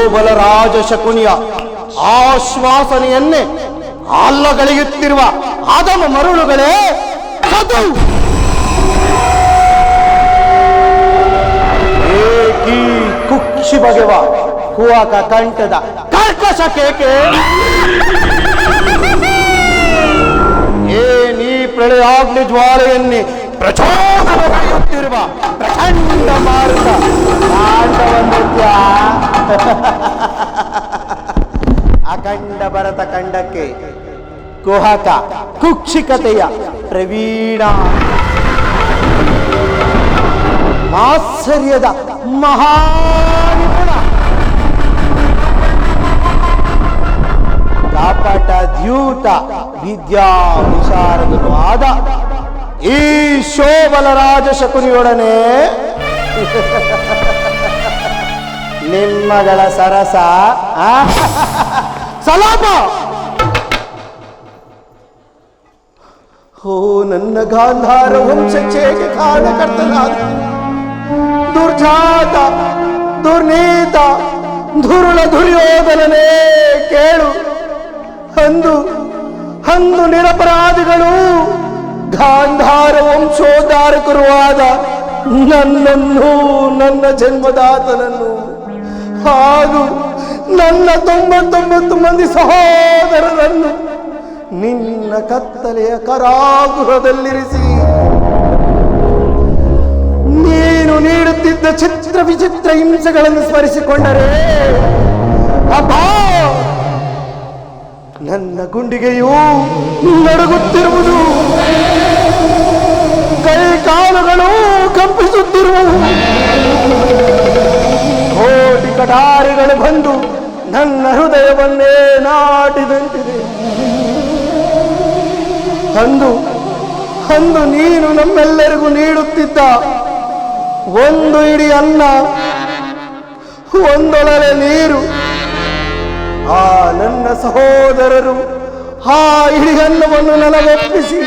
ಶೋಭಲರಾಜ ಶಕುನಿಯ ಆಶ್ವಾಸನೆಯನ್ನೇ ಅಲ್ಲಗಳೆಯುತ್ತಿರುವ ಆದಮ ಮರುಳುಗಳೇ ಸದು ಏಕಿ ಕುಕ್ಷಿ ಬಗೆವ ಕುವಕ ಕಂಠದ ಕರ್ಕಶ ಕೇಕೆ ಏನಿ ಪ್ರಳಯಾಗ್ನಿ ಜ್ವಾಲೆಯನ್ನೇ ಪ್ರಚೋದನೆಯುತ್ತಿರುವ ಪ್ರಚಂಡ ಮಾರುತ ತಾಂಡವ ನೃತ್ಯ ಅಖಂಡ ಭರತ ಖಂಡಕ್ಕೆ ಕುಹಕ ಕುಕ್ಷಿಕತೆಯ ಪ್ರವೀಣ ಮಾತ್ಸರ್ಯದ ಮಹಾನಿಪುಣ ಕಾಪಟ ದ್ಯೂತ ವಿದ್ಯಾ ವಿಶಾರದನು ಆದ ಈ ಶೋಭಲರಾಜ ಶಕುನಿಯೊಡನೆ ನಿಮ್ಮಗಳ ಸರಸ ಸಲಾಪ. ಓ ನನ್ನ ಗಾಂಧಾರ ವಂಶಕ್ಕೆ ಕಾರಣಕರ್ತನಾದ ದುರ್ಜಾತ ದುರ್ನೀತ ದುರುಳ ದುರ್ಯೋಧನನೇ ಕೇಳು. ಅಂದು ನಿರಪರಾಧಿಗಳು ಗಾಂಧಾರ ವಂಶೋದ್ಧಾರಕರು ಆದ ನನ್ನನ್ನು, ನನ್ನ ಜನ್ಮದಾತನನ್ನು ಹಾಗೂ ನನ್ನ 99 ಮಂದಿ ಸಹೋದರರನ್ನು ನಿನ್ನ ಕತ್ತಲೆಯ ಕರಾಗೃಹದಲ್ಲಿರಿಸಿ ನೀನು ನೀಡುತ್ತಿದ್ದ ಚಿತ್ರ ವಿಚಿತ್ರ ಹಿಂಸೆಗಳನ್ನು ಸ್ಮರಿಸಿಕೊಂಡರೆ ಅಬ್ಬಾ ನನ್ನ ಗುಂಡಿಗೆಯೂ ನಡುಗುತ್ತಿರುವುದು, ಕೈ ಕಾಲುಗಳು ಕಂಪಿಸುತ್ತಿರುವುದು. ಕೋಟಿ ಕಟಾರಿಗಳು ಬಂದು ನನ್ನ ಹೃದಯವನ್ನೇ ನಾಟಿದಂತಿದೆ. ಅಂದು ನೀನು ನಮ್ಮೆಲ್ಲರಿಗೂ ನೀಡುತ್ತಿದ್ದ ಒಂದು ಇಡೀ ಅನ್ನ, ಒಂದೊಳಲೆ ನೀರು, ಆ ನನ್ನ ಸಹೋದರರು ಆ ಇಡೀ ಅನ್ನವನ್ನು ನನಗೊಪ್ಪಿಸಿ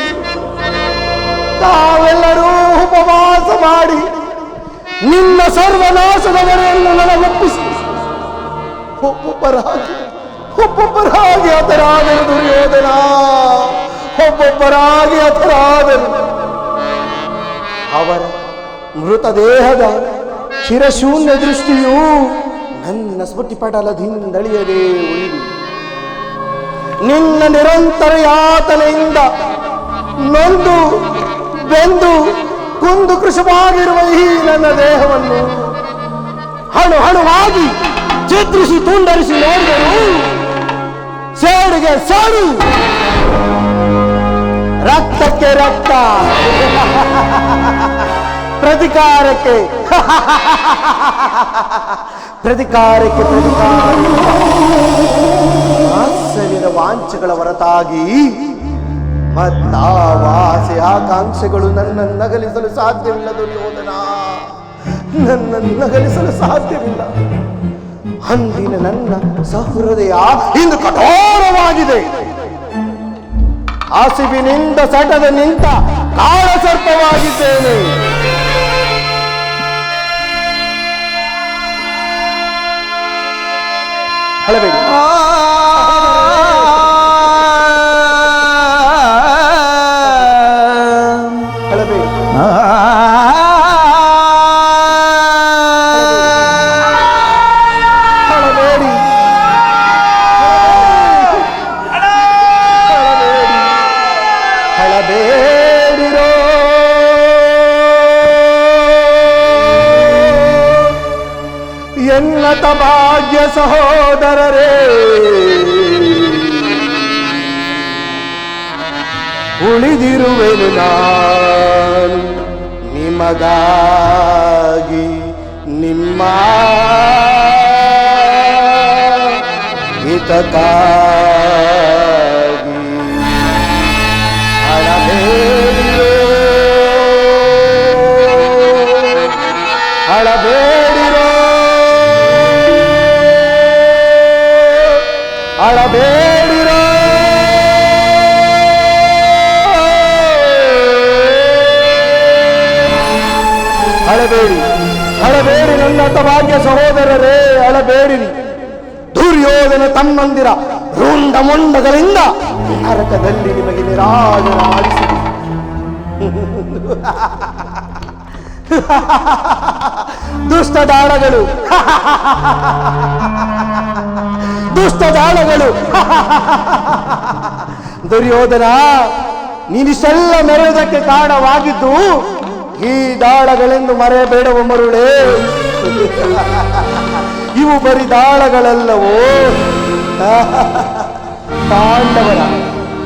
ತಾವೆಲ್ಲರೂ ಉಪವಾಸ ಮಾಡಿ ನಿನ್ನ ಸರ್ವನಾಶದವರೆಯನ್ನು ನನಗೊಪ್ಪಿಸಿ ಒಬ್ಬೊಬ್ಬರಾಗಿ ಹತರಾದರು ದುರ್ಯೋಧನ, ಒಬ್ಬೊಬ್ಬರಾಗಿ ಹತರಾದರು. ಅವರ ಮೃತದೇಹದ ಚಿರಶೂನ್ಯ ದೃಷ್ಟಿಯು ನನ್ನ ಸ್ಮೃತಿಪಟಲದಿಂದಳಿಯದೇ ಉಳಿದು ನಿನ್ನ ನಿರಂತರ ಯಾತನೆಯಿಂದ ನೊಂದು ಬೆಂದು ಕುಂದು ಕೃಶವಾಗಿರುವ ಈ ನನ್ನ ದೇಹವನ್ನು ಹಣು ಹಣುವಾಗಿ ಚಿತ್ರಿಸಿ ತುಂಡರಿಸಿ ನೋಡಿದರು. ಸೇಡಿಗೆ ಸೇಡು, ರಕ್ತಕ್ಕೆ ರಕ್ತ, ಪ್ರತಿಕಾರಕ್ಕೆ ಪ್ರತಿಕಾರಕ್ಕೆ ಪ್ರತಿಕಾರ. ಆಶ್ಚರ್ಯದ ವಾಂಛೆಗಳ ಹೊರತಾಗಿ ಮತ್ತಾವಾಸೆ ಆಕಾಂಕ್ಷೆಗಳು ನನ್ನನ್ನು ನಗಲಿಸಲು ಸಾಧ್ಯವಿಲ್ಲ ದುರ್ಯೋಧನ, ನನ್ನನ್ನು ನಗಲಿಸಲು ಸಾಧ್ಯವಿಲ್ಲ. ಅಂದಿನ ನನ್ನ ಸಹೃದಯ ಇಂದು ಕಠೋರವಾಗಿದೆ. ಹಸಿವಿನಿಂದ ಸಟದ ನಿಂತ ಕಾಳಸರ್ಪವಾಗಿದ್ದೇನೆ. ಹೇಳಬೇಡಿ ಹೇಳಬೇಡಿ ಹೇಳಬೇಡಿರೋ. ಎನ್ನತ ಭಾಗ್ಯ ಸಹೋದರರೇ, ಉಳಿದಿರುವೆನು ನಾನು ನಿಮಗಾಗಿ, ನಿಮ್ಮ ಹಿತಕ್ಕಾಗಿ. ಅಳಬೇಡಿರೋ ಅಳಬೇಡಿರೋ ಅಳಬೇಡಿರೋ. ಅಳಬೇಡಿ ಅಳಬೇಡಿ ನನ್ನ ಭಾಗ್ಯ ಸಹೋದರರೇ, ಅಳಬೇಡಿರಿ. ದುರ್ಯೋಧನ ತಮ್ಮಂದಿರ ರುಂಡ ಮೊಂಡಗಳಿಂದ ನರಕದಲ್ಲಿ ನಿಮಗೆ ನಿರಾಳನ ಆಡಿಸಿ ದುಷ್ಟದಾಳಗಳು ದುಷ್ಟದಾಳಗಳು ದುರ್ಯೋಧನ, ನೀನಿಷ್ಟೆಲ್ಲ ಮೆರೆಯುವುದಕ್ಕೆ ಕಾರಣವಾಗಿದ್ದು ಈ ದಾಳಗಳೆಂದು ಮರೆಯಬೇಡವ ಮರುಳೇ. ಇವು ಬರೀ ದಾಳಗಳಲ್ಲವೋ,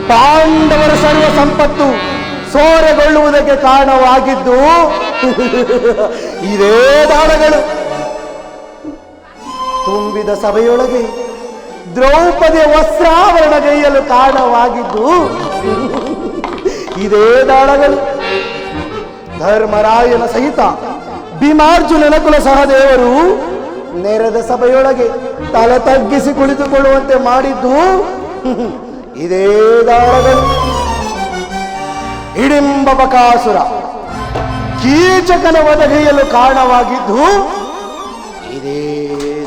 ಪಾಂಡವರ ಸರ್ವ ಸಂಪತ್ತು ಸೋರೆಗೊಳ್ಳುವುದಕ್ಕೆ ಕಾರಣವಾಗಿದ್ದು ಇದೇ ದಾಳಗಳು. ತುಂಬಿದ ಸಭೆಯೊಳಗೆ ದ್ರೌಪದಿಯ ವಸ್ತ್ರಾವರಣಗೈಯಲು ಕಾರಣವಾಗಿದ್ದು ಇದೇ ದಾಳಗಳು. ಧರ್ಮರಾಯನ ಸಹಿತ ಭೀಮಾರ್ಜುನನ ಕುಲ ಸಹದೇವರು ನೆರೆದ ಸಭೆಯೊಳಗೆ ತಲೆ ತಗ್ಗಿಸಿ ಕುಳಿತುಕೊಳ್ಳುವಂತೆ ಮಾಡಿದ್ದು ಇದೇ ದಾಳಗಳು. ಹಿಡಿಂಬ ಬಕಾಸುರ ಕೀಚಕನ ವಧೆಯಲು ಕಾರಣವಾಗಿದ್ದು ಇದೇ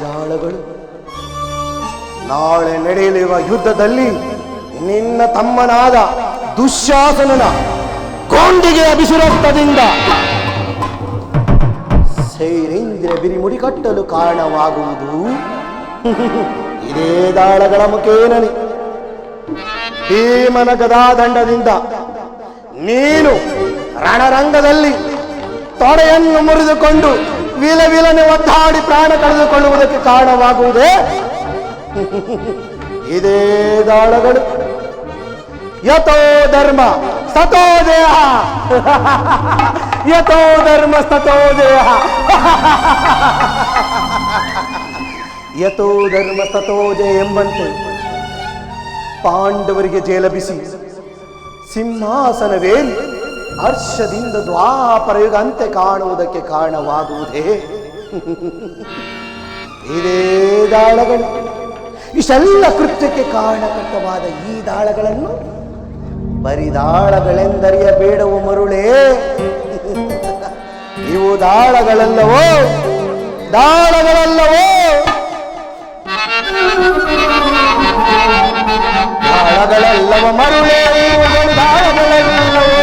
ದಾಳಗಳು. ನಾಳೆ ನಡೆಯಲಿರುವ ಯುದ್ಧದಲ್ಲಿ ನಿನ್ನ ತಮ್ಮನಾದ ದುಶ್ಯಾಸನನ ಗೊಂಡಿಗೆ ಅಭಿಸುರಕ್ತದಿಂದ ಸೈರೇಂದ್ರ ಬಿರಿಮುಡಿ ಕಟ್ಟಲು ಕಾರಣವಾಗುವುದು ಇದೇ ದಾಳಗಳ ಮುಖೇನನೆ. ಭೀಮನ ಗದಾದಂಡದಿಂದ ನೀನು ರಣರಂಗದಲ್ಲಿ ತೊಡೆಯನ್ನು ಮುರಿದುಕೊಂಡು ವಿಲವಿಲನೆ ಒದ್ದಾಡಿ ಪ್ರಾಣ ಕಳೆದುಕೊಳ್ಳುವುದಕ್ಕೆ ಕಾರಣವಾಗುವುದೇ ಇದೇ ದಾಳಗಳು. ಯಥೋ ಧರ್ಮ ಸತೋ ದೇಹ, ಯಥೋ ಧರ್ಮ ಸತೋ ದೇಹ, ಯಥೋ ಧರ್ಮ ಸತೋ ಜಯ ಎಂಬಂತೆ ಪಾಂಡವರಿಗೆ ಜೇಲಬಿಸಿ ಸಿಂಹಾಸನವೇನು ಹರ್ಷದಿಂದ ದ್ವಾಪರಯುಗ ಅಂತೆ ಕಾಣುವುದಕ್ಕೆ ಕಾರಣವಾಗುವುದೇ ಇದೇ ದಾಳಗಳು. ಇಷ್ಟೆಲ್ಲ ಕೃತ್ಯಕ್ಕೆ ಕಾರಣಕರ್ತವಾದ ಈ ದಾಳಗಳನ್ನು ಬರಿದಾಳಗಳೆಂದರಿಯಬೇಡವು ಮರುಳೇ. ಇವು ದಾಳಗಳಲ್ಲವೋ, ದಾಳಗಳಲ್ಲವೋ, ದಾಳಗಳಲ್ಲವ ಮರುಳೇ, ಇವುಗಳು ದಾಳಗಳಲ್ಲವೋ,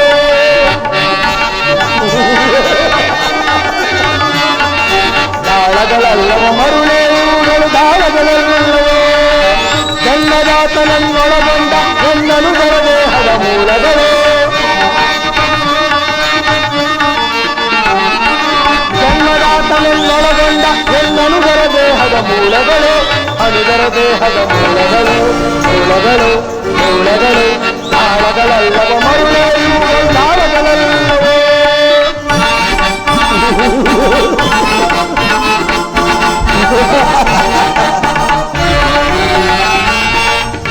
ದಾಳಗಳಲ್ಲವ ಮರುಳೇ, ಇವುಗಳು ದಾಳಗಳಲ್ಲವೋ. ಜನ್ಮದಾತನನ್ನೊಳಗೊಂಡ ಎನ್ನನು ದೇಹದ ಮೂಲಗಳು, ಜನ್ಮದಾತನನ್ನೊಳಗೊಂಡ ಎನ್ನನು ದೇಹದ ಮೂಲಗಳು, ಅನುದರ ದೇಹದ ಮೂಲಗಳು, ಮೂಲಗಳು ಮೂಲಗಳು ದಾಳಗಳಲ್ಲವ ಮರುಳೇ, ಇವುಗಳು ದಾಳಗಳಲ್ಲವೋ.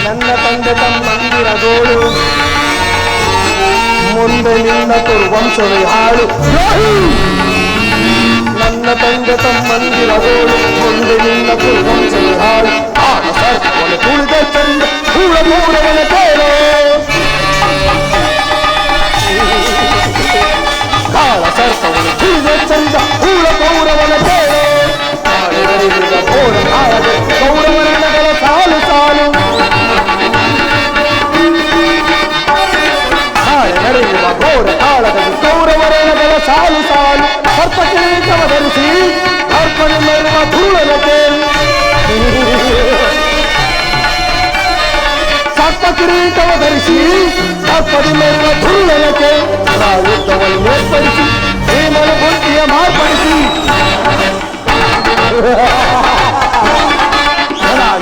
ನನ್ನ ತಂದೆ ತಮ್ಮಂದಿರಗೋಳು ಮುಂದೆ ನಿನ್ನ ಕುರುವಂಶವೇ ಹಾಳು. ನನ್ನ ತಂದೆ ತಮ್ಮಂದಿರಗೋಳು ಮುಂದೆ ನಿನ್ನ ಕುರುವಂಶವೇ ಹಾಳು. ಆಗ ಸರ್ಪವನ್ನು ತುಳಿದ ಚಂದ ಹೂಳ ಮೂರವನ ಕೇಳೋ, ಕಾಳ ಸರ್ಪವನ್ನು ತುಳಿದ ಚಂದ ಹೂಳ ಕೌರವನ ಕೇಳೋ. ಕೌರವನ ನಗರ ಸಾಲು ಸಾಲು ನಡೆಯುವ ಘೋರ ಕಾಳದಲ್ಲಿ ಕೌರವರ ನಗರ ಸಾಲು ಸಾಲು. ಸರ್ಪ ಕಿರೀಟವ ಧರಿಸಿ ಅರ್ಪಣೆ ಮಾಡುವ ಧೂಳನ ಕೇಳಿ, ಸರ್ಪ ಕಿರೀಟವ ಧರಿಸಿ ಅರ್ಪಣೆ ಮಾಡುವ ಧೂಳನ ಕೇಳಿ. ಯುದ್ಧವನ್ನು ಏರ್ಪಡಿಸಿ ಭೀಮನ ಬುದ್ಧಿಯ ಮಾರ್ಪಡಿಸಿ,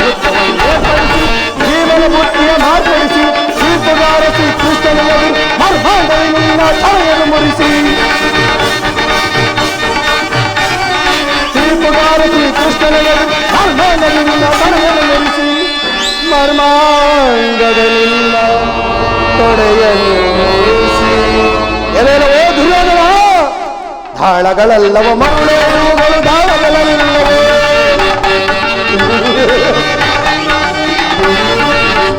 ಯುದ್ಧವನ್ನು ಏರ್ಪಡಿಸಿ ಭೀಮನ ಬುದ್ಧಿಯ ಮಾರ್ಪಡಿಸಿ ತೀರ್ಥಗಾರ ಶ್ರೀ ಕೃಷ್ಣನ ಮರ್ಭಾಂಡವಿನ ತಲೆಯನ್ನು ಮುರಿಸಿ, ತೀರ್ಥಗಾರ ಶ್ರೀ ಕೃಷ್ಣನ ಮರ್ಭಾಂಡವಿನ ತಲೆಯನ್ನು ಮುರಿಸಿ, ಮರ್ಮಾಂಗದಲ್ಲಿಲ್ಲ ತೊಡೆಯನ್ನು ಮುರಿಸಿ. ಎಲ್ಲವೋ ದುರ್ಯೋಧನ, ದಾಳಗಳಲ್ಲವ ಮರುಳೇ, ಇವುಗಳು ದಾಳಗಳಲ್ಲವೇ,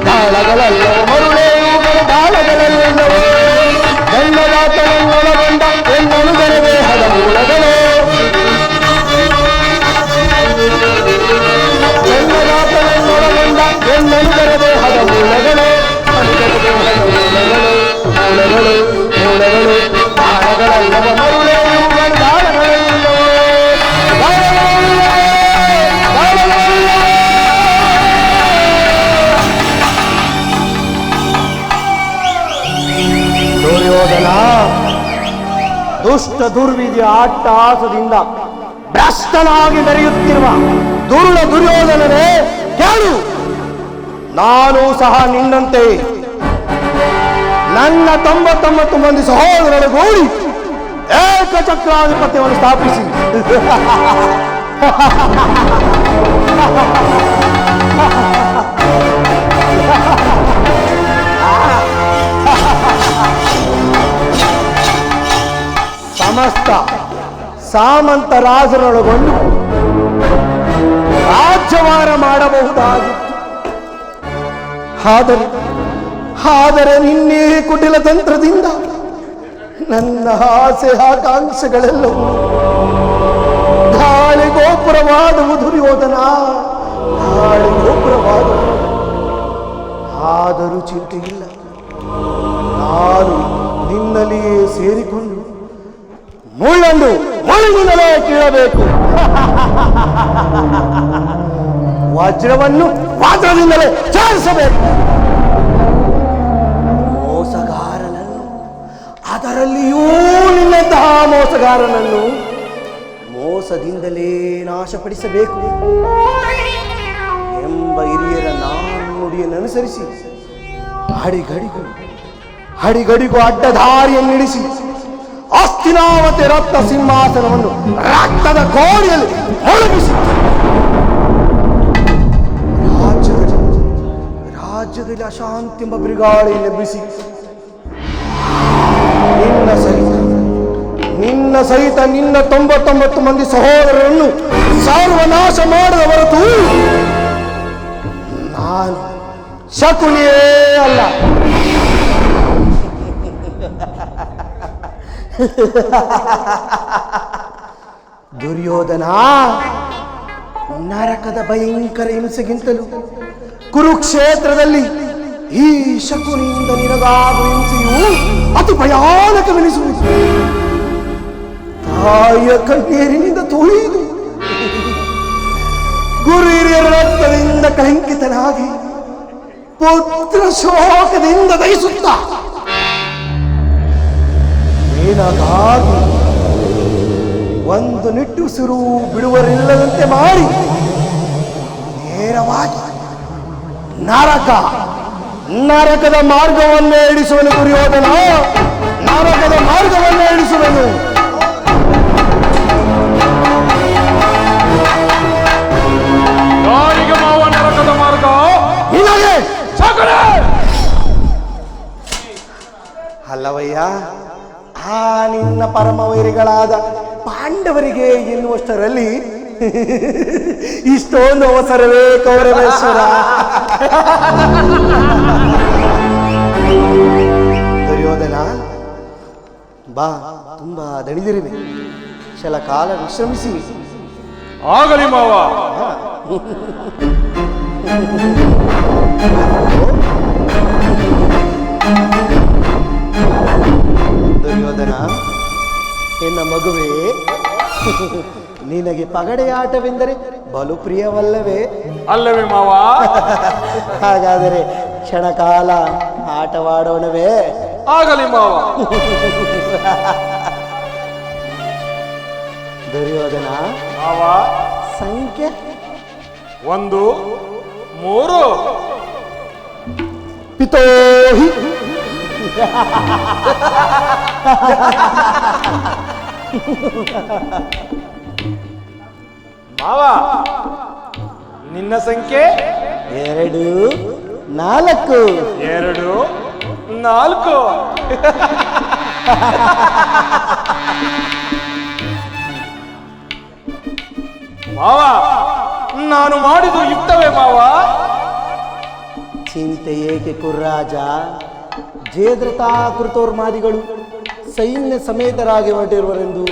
ದಾಳಗಳಲ್ಲವ ಮರುಳೇ, ಇವುಗಳು ದಾಳಗಳಲ್ಲವೇ. ಜನ್ಮದಾತನನ್ನೊಳಗೊಂಡ ಎನ್ನನು ದೇಹದ ಮೂಲಗಳು, ಜನ್ಮದಾತನ ದುಷ್ಟ ದುರ್ವಿಧಿಯ ಅಟ್ಟಹಾಸದಿಂದ ಭ್ರಷ್ಟನಾಗಿ ಮೆರೆಯುತ್ತಿರುವ ದುರುಳ ದುರ್ಯೋಧನನೇ ಕೇಳು. ನಾನು ಸಹ ನಿನ್ನಂತೆ ನನ್ನ 99 ಮಂದಿ ಸಹೋದರರೊಡಗೂಡಿ ಏಕಚಕ್ರಾಧಿಪತ್ಯವನ್ನು ಸ್ಥಾಪಿಸಿ ಸಮಸ್ತ ಸಾಮಂತ ರಾಜರೊಳಗೊಂಡು ರಾಜ್ಯಭಾರ ಮಾಡಬಹುದಾಗಿತ್ತು. ಆದರೆ ನಿನ್ನೆ ಕುಟಿಲ ತಂತ್ರದಿಂದ ನನ್ನ ಆಸೆ ಆಕಾಂಕ್ಷೆಗಳೆಲ್ಲವೂ ಗಾಳಿ ಗೋಪುರವಾದವು ದುರ್ಯೋಧನ, ಗಾಳಿ ಗೋಪುರವಾದವು. ಆದರೂ ಚಿಂತೆ ಇಲ್ಲ, ನಾನು ನಿನ್ನಲ್ಲಿಯೇ ಸೇರಿಕೊಂಡು ಮುಳ್ಳನ್ನು ಮುಳ್ಳಿನಿಂದಲೇ ಕೀಳಬೇಕು, ವಜ್ರವನ್ನು ವಜ್ರದಿಂದಲೇ ಚಾರಿಸಬೇಕು. ಮೋಸಗಾರನನ್ನು, ಅದರಲ್ಲಿಯೂ ನಿನ್ನಂತಹ ಮೋಸಗಾರನನ್ನು ಮೋಸದಿಂದಲೇ ನಾಶಪಡಿಸಬೇಕು ಎಂಬ ಹಿರಿಯರ ನಾನುಡಿಯನ್ನು ಅನುಸರಿಸಿ ಹಡಿಗಡಿಗೂ ಅಡ್ಡದಾರಿಯನ್ನಿಡಿಸಿ ಹಸ್ತಿನಾವತಿ ರತ್ನ ಸಿಂಹಾಸನವನ್ನು ರಕ್ತದ ಕೋಡಿಯಲ್ಲಿ ಮುಳುಗಿಸಿ ರಾಜ್ಯದಲ್ಲಿ ಅಶಾಂತಿ ಎಂಬ ಬಿರುಗಾಳಿಯನ್ನು ಎಬ್ಬಿಸಿ ನಿನ್ನ ಸಹಿತ ನಿನ್ನ 99 ಮಂದಿ ಸಹೋದರರನ್ನು ಸರ್ವನಾಶ ಮಾಡದ ಹೊರತು ನಾನು ಶಕುನಿಯೇ ಅಲ್ಲ. ದುರ್ಯೋಧನ, ನರಕದ ಭಯಂಕರ ಹಿಂಸೆಗಿಂತಲೂ ಕುರುಕ್ಷೇತ್ರದಲ್ಲಿ ಈ ಶಕುನಿಯಿಂದ ನಿನಗಾಗುವ ಹಿಂಸೆಯು ಅತಿ ಭಯಾನಕವೆನಿಸುವುದು. ತಾಯಿಯ ಕಣ್ಣೀರಿನಿಂದ ತೊಳೆದು ಗುರು ಹಿರಿಯರ ರಕ್ತದಿಂದ ಕಳಂಕಿತನಾಗಿ ಪುತ್ರ ಶೋಕದಿಂದ ದಹಿಸುತ್ತ ಏನಾಗಾಗಿ ಒಂದು ನಿಟ್ಟುಸಿರು ಬಿಡುವರಿಲ್ಲದಂತೆ ಮಾಡಿ ನೇರವಾಗಿ ನರಕದ ಮಾರ್ಗವನ್ನೇ ಇಡಿಸುವನು ದುರ್ಯೋಧನ, ನರಕದ ಮಾರ್ಗವನ್ನೇ ಇಡಿಸುವನು. ನರಕದ ಮಾರ್ಗ ಅಲ್ಲವಯ್ಯ, ಆ ನಿನ್ನ ಪರಮ ವೈರಿಗಳಾದ ಪಾಂಡವರಿಗೆ ಎನ್ನುವಷ್ಟರಲ್ಲಿ ಇಷ್ಟೊಂದು ಅವಸರವೇ ಕೌರವೇಶ್ವರ? ದುರ್ಯೋಧನ, ಬಾ, ತುಂಬಾ ದಣಿದಿರುವೆ, ಕೆಲ ಕಾಲ ವಿಶ್ರಮಿಸಿ. ಆಗಲಿ ಮಾವ. ದುರ್ಯೋಧನ, ಎನ್ನ ಮಗುವೇ, ನಿನಗೆ ಪಗಡೆ ಆಟವೆಂದರೆ ಬಲು ಪ್ರಿಯವಲ್ಲವೇ? ಅಲ್ಲವೇ ಮಾವ? ಹಾಗಾದರೆ ಕ್ಷಣಕಾಲ ಆಟವಾಡೋಣವೇ? ಆಗಲಿ ಮಾವ. ದುರ್ಯೋಧನ, ಮಾವ, ಸಂಖ್ಯೆ 1 3. ಪಿತೋಹಿ. ಮಾವ, ನಿನ್ನ ಸಂಖ್ಯೆ 2 4. 2 4. ಮಾವ, ನಾನು ಮಾಡಿದ್ದು ಯುಕ್ತವೇ ಮಾವ? ಚಿಂತೆ ಏಕೆ ಕುರ್ರಾಜ? ಜೇದ್ರತಾ ಕೃತೋರ್ಮಾದಿಗಳು ಸೈನ್ಯ ಸಮೇತರಾಗಿ ಹೊರಟಿರುವರೆಂದು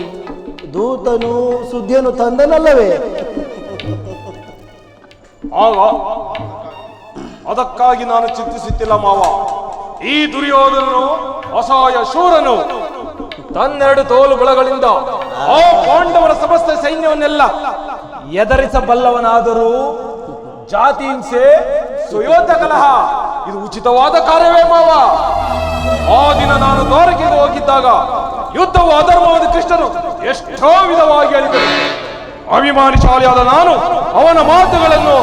ದೂತನು ಸುದ್ದಿಯನ್ನು ತಂದನಲ್ಲವೇ? ಆಗ ಅದಕ್ಕಾಗಿ ನಾನು ಚಿಂತಿಸುತ್ತಿಲ್ಲ ಮಾವ. ಈ ದುರ್ಯೋಧನನು ಅಸಹಾಯ ಶೂರನು. ತನ್ನೆರಡು ತೋಲು ಬಲಗಳಿಂದ ಆ ಪಾಂಡವರ ಸಮಸ್ತ ಸೈನ್ಯವನ್ನೆಲ್ಲ ಎದರಿಸಬಲ್ಲವನಾದರೂ ಜಾತಿ ಹಿಂಸೆ, ಸುಯೋಧ ಕಲಹ ಇದು ಉಚಿತವಾದ ಕಾರ್ಯವೇ ಮಾವ? ಆ ದಿನ ನಾನು ದ್ವಾರಕೆಗೆ ಹೋಗಿದ್ದಾಗ ಯುದ್ಧವು ಅಧರ್ಮವಾದ ಕೃಷ್ಣನು ಎಷ್ಟೋ ವಿಧವಾಗಿ ಹೇಳಿದರು. ಅಭಿಮಾನಿಶಾಲಿಯಾದ ನಾನು ಅವನ ಮಾತುಗಳನ್ನು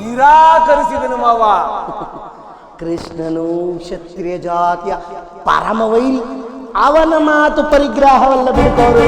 ನಿರಾಕರಿಸಿದನು ಮಾವ. ಕೃಷ್ಣನು ಕ್ಷತ್ರಿಯ ಜಾತಿಯ ಪರಮ ವೈರಿ, ಅವನ ಮಾತು ಪರಿಗ್ರಹವಲ್ಲ ಬಿಡುತ್ತವರು.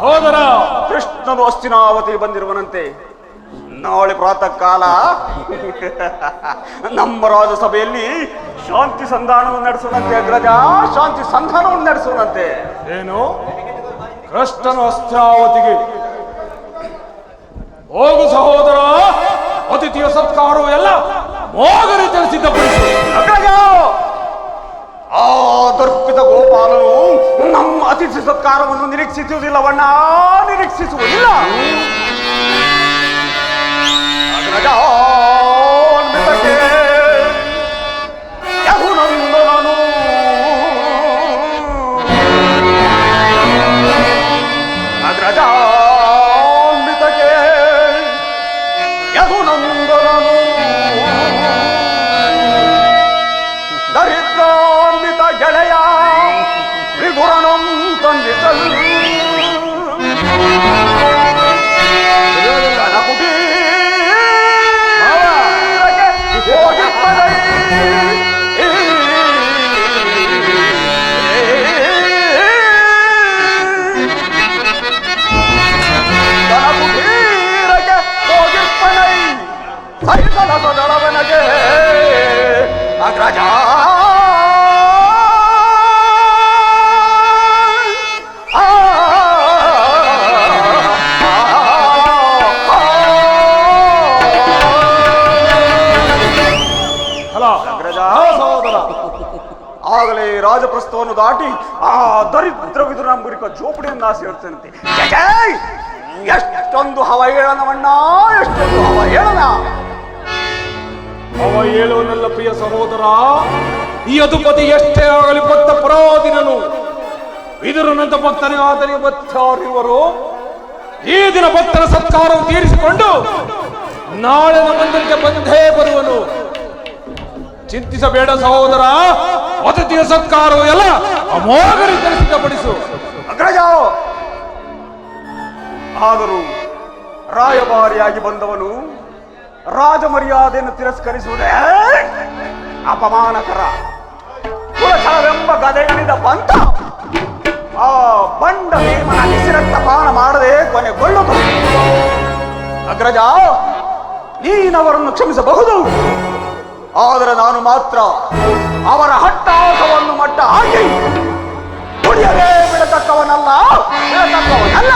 ಹೋದರ ಕೃಷ್ಣನು ಹಸ್ತಿನಾವತಿ ಬಂದಿರುವನಂತೆ. ನಾಳೆ ಪ್ರಾತಃ ಕಾಲ ನಮ್ಮ ರಾಜಸಭೆಯಲ್ಲಿ ಶಾಂತಿ ಸಂಧಾನವನ್ನು ನಡೆಸುವಂತೆ. ಅಗ್ರಜ, ಶಾಂತಿ ಸಂಧಾನವನ್ನು ನಡೆಸುವಂತೆ. ಏನು? ಕೃಷ್ಣನು ಹಸ್ತಿನಾವತಿಗೆ ಹೋಗು ಸಹೋದರ. ಅತಿಥಿಯ ಸತ್ಕಾರವು ಎಲ್ಲ ಮೋಗರಿ ತಿಳಿಸಿದ್ದಪಡಿಸು. ಅಗ್ರಜ, ಆ ದರ್ಪಿತ ಗೋಪಾಲನು ನಮ್ಮ ಅತಿಥಿ ಸತ್ಕಾರವನ್ನು ನಿರೀಕ್ಷಿಸುವುದಿಲ್ಲವಣ್ಣ, ನಿರೀಕ್ಷಿಸುವುದಿಲ್ಲ. ಅಗ್ರಜಾನ್ವಿತಕ್ಕೆ ಯಹುನಂದನನು ಅಗ್ರಜಾನ್ವಿತಕ್ಕೆ ಯಹುನಂದನನು ದರಿದ್ರಾನ್ವಿತ ಗೆಳೆಯ ತ್ರಿಗುಣನಂ ತಂದಿಸಲು ಸದಳವನಗೆ ಅಗ್ರಜ ಆಗಲೇ ರಾಜಪ್ರಸ್ಥವನ್ನು ದಾಟಿ ಆ ದರಿದ್ರ ವಿದುರಾಂಬುರಿಕ ಜೋಪಡಿಯನ್ನು ಸೇರ್ತಂತೆ. ಎಷ್ಟೊಂದು ಹವಹೇಳನವಣ್ಣ, ಎಷ್ಟೊಂದು ಹವಹೇಳನ. ಅವ ಹೇಳುವನೆಲ್ಲ ಪ್ರಿಯ ಸಹೋದರ. ಈ ಅದುಪತಿ ಎಷ್ಟೇ ಆಗಲಿ ಭಕ್ತ ಪರಾಧೀನನು. ವಿದುರನಂತ ಭಕ್ತನಿಗೆ ಆತನಿಗೆ ಭಕ್ತರಿರುವರು. ಈ ದಿನ ಭಕ್ತರ ಸತ್ಕಾರವನ್ನು ತೀರಿಸಿಕೊಂಡು ನಾಳೆ ಮಂದಿರಕ್ಕೆ ಬಂದೇ ಬರುವನು. ಚಿಂತಿಸಬೇಡ ಸಹೋದರ. ಅತಿಥಿಯ ಸತ್ಕಾರವು ಎಲ್ಲ ಅಮೋಘರಿ ಸಿದ್ಧಪಡಿಸು. ಅಗ್ರಜ, ಆದರೂ ರಾಯಭಾರಿಯಾಗಿ ಬಂದವನು ರಾಜ ಮರ್ಯಾದೆಯನ್ನು ತಿರಸ್ಕರಿಸುವುದೇ ಅಪಮಾನಕರ. ಕುಲಛಲವೆಂಬ ಗದೆಗಳಿಂದ ಬಂತ ಆ ಬಂಡ ಭೀಮನ ನಿಸಿರಕ್ತಪಾನ ಮಾಡದೆ ಕೊನೆಗೊಳ್ಳುವುದು. ಅಗ್ರಜ, ನೀನವರನ್ನು ಕ್ಷಮಿಸಬಹುದು, ಆದರೆ ನಾನು ಮಾತ್ರ ಅವರ ಹಟ್ಟಾಸವನ್ನು ಮಟ್ಟ ಹಾಕಿ ಕುಡಿಯಲೇ ಬಿಡತಕ್ಕವನಲ್ಲ, ಬಿಡತಕ್ಕವನಲ್ಲ.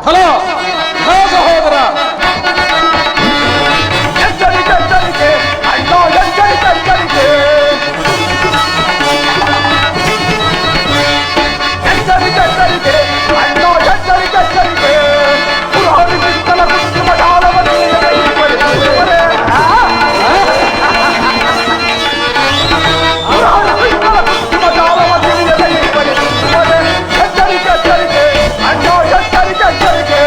ಹಲೋ ಸಹೋದರ. ಎಚ್ಚರಿಕೆ, ಎಚ್ಚರಿಕೆ, ಅಣ್ಣ, ಎಚ್ಚರಿಕೆ, ಎಚ್ಚರಿಕೆ, ಎಚ್ಚರಿಕೆ, ಎಚ್ಚರಿಕೆ, ಅಣ್ಣ, ಎಚ್ಚರಿಕೆ, ಎಚ್ಚರಿಕೆ. ಪುರಾಣಿ ಬಿತ್ತಲ ಕುಸುಮ ಜಾಲವನ್ನು ಎಚ್ಚರಿಕೆ, ಎಚ್ಚರಿಕೆ, ಅಣ್ಣ, ಎಚ್ಚರಿಕೆ, ಎಚ್ಚರಿಕೆ.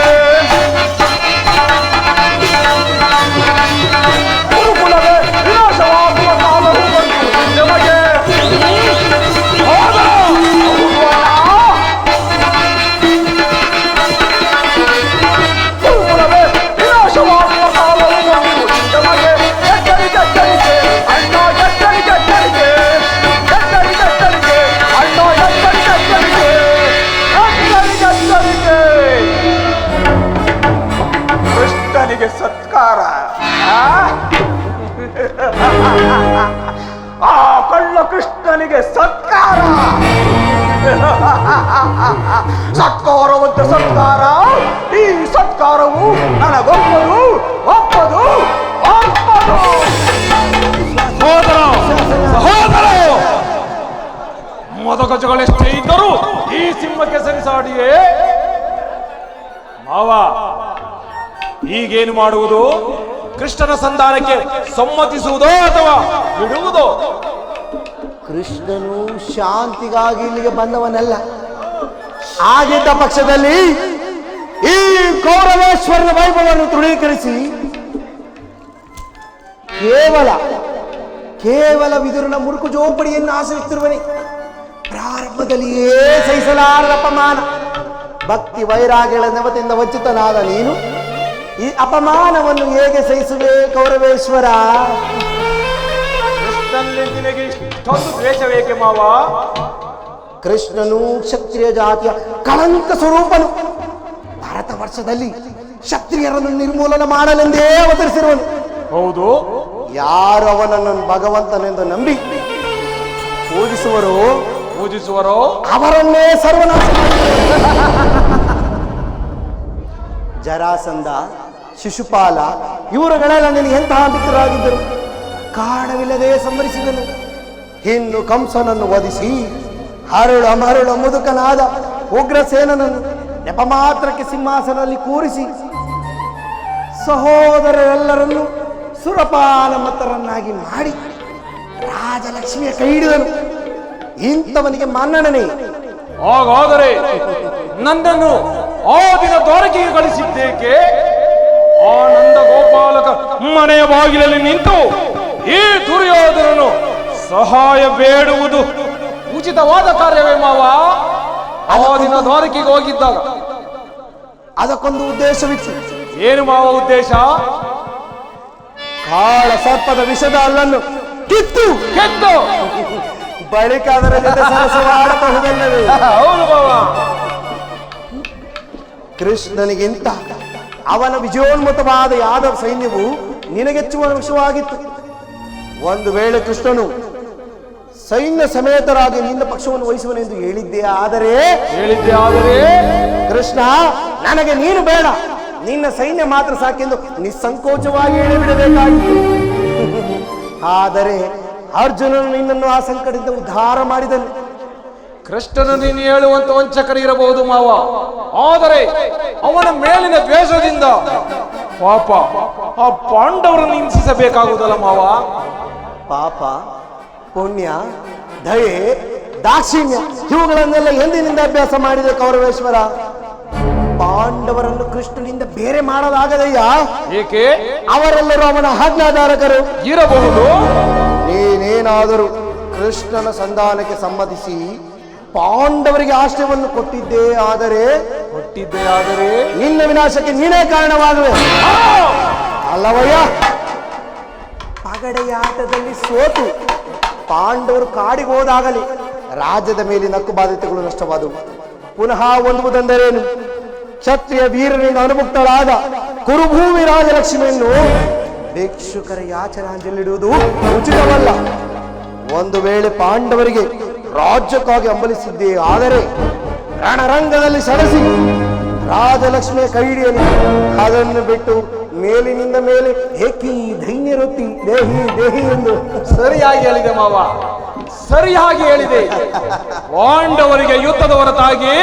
ಕೃಷ್ಣನಿಗೆ ಸತ್ಕಾರ. ಸತ್ಕಾರವಂತೆ ಸತ್ಕಾರ. ಈ ಸತ್ಕಾರವು ನನಗೊಪ್ಪದು ಒಪ್ಪದು ಒಪ್ಪದು. ಸಹೋದರ ಮದಗಜಗಳೆಷ್ಟೇ ಇದ್ದರೂ ಈ ಸಿಂಹಕ್ಕೆ ಸರಿಸಾಡಿಯೇ ಮಾವ. ಈಗೇನು ಮಾಡುವುದು? ಕೃಷ್ಣನ ಸಂಧಾನಕ್ಕೆ ಸಮ್ಮತಿಸುವುದೋ ಅಥವಾ ಬಿಡುವುದೋ? ಕೃಷ್ಣನು ಶಾಂತಿಗಾಗಿ ಇಲ್ಲಿಗೆ ಬಂದವನಲ್ಲ. ಆಗಿದ್ದ ಪಕ್ಷದಲ್ಲಿ ಈ ಕೌರವೇಶ್ವರನ ವೈಭವವನ್ನು ತೃಣೀಕರಿಸಿ ಕೇವಲ ವಿದುರನ ಮುರುಕು ಜೋಪಡಿಯನ್ನು ಆಶ್ರಯಿಸುತ್ತಿರುವನೆ. ಪ್ರಾರಂಭದಲ್ಲಿಯೇ ಸಹಿಸಲಾರದ ಅಪಮಾನ, ಭಕ್ತಿ ವೈರಾಗ್ಯಗಳ ನೆವತೆಯಿಂದ ವಂಚಿತನಾದ ನೀನು ಈ ಅಪಮಾನವನ್ನು ಹೇಗೆ ಸಹಿಸುವೆ ಕೌರವೇಶ್ವರ? ಕೃಷ್ಣನಲ್ಲಿ ನಿನಗೆ ಇಷ್ಟೊಂದು ದ್ವೇಷವೇಕೆ ಮಾವ? ಕೃಷ್ಣನು ಕ್ಷತ್ರಿಯ ಜಾತಿಯ ಕಳಂಕ ಸ್ವರೂಪನು. ಭಾರತ ವರ್ಷದಲ್ಲಿ ಕ್ಷತ್ರಿಯರನ್ನು ನಿರ್ಮೂಲನ ಮಾಡಲೆಂದೇ ಅವತರಿಸಿರುವನು. ಹೌದು, ಯಾರು ಅವನನ್ನು ಭಗವಂತನೆಂದು ನಂಬಿ ಪೂಜಿಸುವರೋ ಅವರನ್ನೇ ಸರ್ವನಾಶ. ಜರಾಸಂಧ, ಶಿಶುಪಾಲ ಇವರುಗಳೆಲ್ಲ ನಿನಗೆ ಎಂತಹ ಮಿತ್ರರಾಗಿದ್ದರು. ಕಾರಣವಿಲ್ಲದೆ ಸಂಹರಿಸಿದನು. ಇನ್ನು ಕಂಸನನ್ನು ವಧಿಸಿ ಹರಳ ಮುದುಕನಾದ ಉಗ್ರಸೇನನನ್ನು ನೆಪ ಮಾತ್ರಕ್ಕೆ ಸಿಂಹಾಸನದಲ್ಲಿ ಕೂರಿಸಿ ಸಹೋದರರೆಲ್ಲರನ್ನು ಸುರಪಾನ ಮತ್ತರನ್ನಾಗಿ ಮಾಡಿ ರಾಜಲಕ್ಷ್ಮಿಯ ಕೈ ಹಿಡಿದನು. ಇಂಥವನಿಗೆ ಮನ್ನಣನೆ. ಹಾಗಾದರೆ ನನ್ನನ್ನು ಆ ದಿನ ದ್ವಾರಕೆಗೆ ಕಳಿಸಿದ್ದೇಕೆ? ಆನಂದ ಗೋಪಾಲಕ ಮನೆಯ ಬಾಗಿಲಲ್ಲಿ ನಿಂತು ಈ ದುರ್ಯೋಧನನು ಸಹಾಯ ಬೇಡುವುದು ಉಚಿತವಾದ ಕಾರ್ಯವೇ ಮಾವ? ಆ ದಿನ ದ್ವಾರಕೆಗೆ ಹೋಗಿದ್ದಾಗ ಅದಕ್ಕೊಂದು ಉದ್ದೇಶವಿತ್ತು. ಏನು ಮಾವ ಉದ್ದೇಶ? ಕಾಳ ಸರ್ಪದ ವಿಷದ ಅಲ್ಲನ್ನು ಕಿತ್ತು ಬಳಿಕ ಅದರ ಜೊತೆ ಸರಸವಾಡಬಹುದಲ್ಲವೇ? ಹೌದು ಮಾವ. ಕೃಷ್ಣನಿಗಿಂತ ಅವನ ವಿಜಯೋನ್ಮುಖವಾದ ಯಾದವ ಸೈನ್ಯವು ನಿನಗೆಚ್ಚುವ ವಿಷಯವಾಗಿತ್ತು. ಒಂದು ವೇಳೆ ಕೃಷ್ಣನು ಸೈನ್ಯ ಸಮೇತರಾಗಿ ನಿನ್ನ ಪಕ್ಷವನ್ನು ವಹಿಸುವನೆಂದು ಹೇಳಿದ್ದೆ ಆದರೆ ಕೃಷ್ಣ ನನಗೆ ನೀನು ಬೇಡ, ನಿನ್ನ ಸೈನ್ಯ ಮಾತ್ರ ಸಾಕೆಂದು ನಿಸ್ಸಂಕೋಚವಾಗಿ ಹೇಳಿಬಿಡಬೇಕಾಗಿತ್ತು. ಆದರೆ ಅರ್ಜುನನು ನಿನ್ನನ್ನು ಆ ಸಂಕಟದಿಂದ ಉದ್ಧಾರ ಮಾಡಿದನು. ಕೃಷ್ಣನು ನೀನು ಹೇಳುವಂತ ವಂಚಕರು ಇರಬಹುದು ಮಾವ, ಆದರೆ ಅವನ ಮೇಲಿನ ದ್ವೇಷದಿಂದ ಪಾಪ ಆ ಪಾಂಡವರನ್ನು ಹಿಂಸಿಸಬೇಕಾಗುವುದಲ್ಲ ಮಾವ. ಪಾಪ, ಪುಣ್ಯ, ದಯೆ, ದಾಕ್ಷಿಣ್ಯ ಇವುಗಳನ್ನೆಲ್ಲ ಎಂದಿನಿಂದ ಅಭ್ಯಾಸ ಮಾಡಿದೆ ಕೌರವೇಶ್ವರ. ಪಾಂಡವರನ್ನು ಕೃಷ್ಣನಿಂದ ಬೇರೆ ಮಾಡಲಾಗದಯ್ಯ. ಏಕೆ? ಅವರೆಲ್ಲರೂ ಅವನ ಆಜ್ಞಾಧಾರಕರು ಇರಬಹುದು. ನೀನೇನಾದರೂ ಕೃಷ್ಣನ ಸಂಧಾನಕ್ಕೆ ಸಮ್ಮತಿಸಿ ಪಾಂಡವರಿಗೆ ಆಶ್ರಯವನ್ನು ಕೊಟ್ಟಿದ್ದೇ ಆದರೆ ನಿನ್ನ ವಿನಾಶಕ್ಕೆ ನೀನೇ ಕಾರಣವಾಗುವೆ ಅಲ್ಲವಯ್ಯ. ಪಗಡೆಯಾಟದಲ್ಲಿ ಸೋತು ಪಾಂಡವರು ಕಾಡಿಗೆ ಹೋದಾಗಲೇ ರಾಜ್ಯದ ಮೇಲಿನ ಹಕ್ಕು ಬಾಧ್ಯತೆಗಳು ನಷ್ಟವಾದವು. ಪುನಃ ಹೊಂದುವುದೆಂದರೇನು? ಕ್ಷತ್ರಿಯ ವೀರನಿಂದ ಅನುಮುಕ್ತಳಾದ ಕುರುಭೂಮಿ ರಾಜಲಕ್ಷ್ಮಿಯನ್ನು ಭಿಕ್ಷುಕರ ಯಾಚನಾಂಜಲಿಡುವುದು ಉಚಿತವಲ್ಲ. ಒಂದು ವೇಳೆ ಪಾಂಡವರಿಗೆ ರಾಜ್ಯಕ್ಕಾಗಿ ಹಂಬಲಿಸಿದ್ದೇ ಆದರೆ ರಣರಂಗದಲ್ಲಿ ಸೆಣಸಿ ರಾಜಲಕ್ಷ್ಮಿಯ ಕೈ ಹಿಡಿಯಲಿ. ಅದನ್ನು ಬಿಟ್ಟು ಮೇಲಿನಿಂದ ಮೇಲೆ ಏಕಿ ಧೈನ್ಯರೊತ್ತಿ ದೇಹಿ ದೇಹಿ ಎಂದು ಸರಿಯಾಗಿ ಹೇಳಿದೆ ಮಾವ, ಸರಿಯಾಗಿ ಹೇಳಿದೆ. ಪಾಂಡವರಿಗೆ ಯುದ್ಧದ ಹೊರತಾಗಿ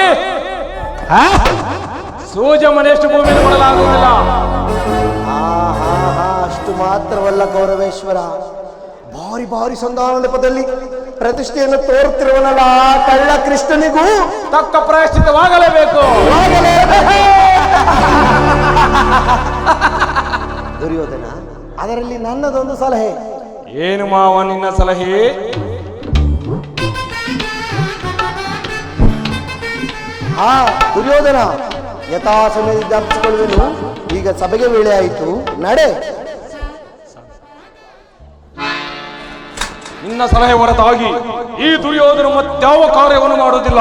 ಸೂಜ ಮನೆಯಷ್ಟು ಭೂಮಿ ಕೊಡಲಾಗುವುದಿಲ್ಲ. ಅಷ್ಟು ಮಾತ್ರವಲ್ಲ ಕೌರವೇಶ್ವರ, ಭಾರಿ ಭಾರಿ ಸಂಧಾನ ನೆಪದಲ್ಲಿ ಪ್ರತಿಷ್ಠೆಯನ್ನು ತೋರುತ್ತಿರುವನಲ್ಲ ಕಳ್ಳ ಕೃಷ್ಣನಿಗೂ ತಕ್ಕ ಪ್ರಾಯಶ್ಚಿತ್ತವಾಗಲೇಬೇಕು. ದುರ್ಯೋಧನ, ಅದರಲ್ಲಿ ನನ್ನದೊಂದು ಸಲಹೆ. ಏನು ಮಾವ ನಿನ್ನ ಸಲಹೆ? ದುರ್ಯೋಧನ, ಯಥಾ ಸಮಯದಲ್ಲಿ ಜ್ಞಾಪಿಸಿಕೊಳ್ಳುವೆನು. ಈಗ ಸಭೆಗೆ ವೇಳೆ ಆಯಿತು, ನಡೆ. ನಿನ್ನ ಸಲಹೆ ಹೊರತಾಗಿ ಈ ದುರ್ಯೋಧನ ಮತ್ಯಾವ ಕಾರ್ಯವನ್ನು ಮಾಡುವುದಿಲ್ಲ.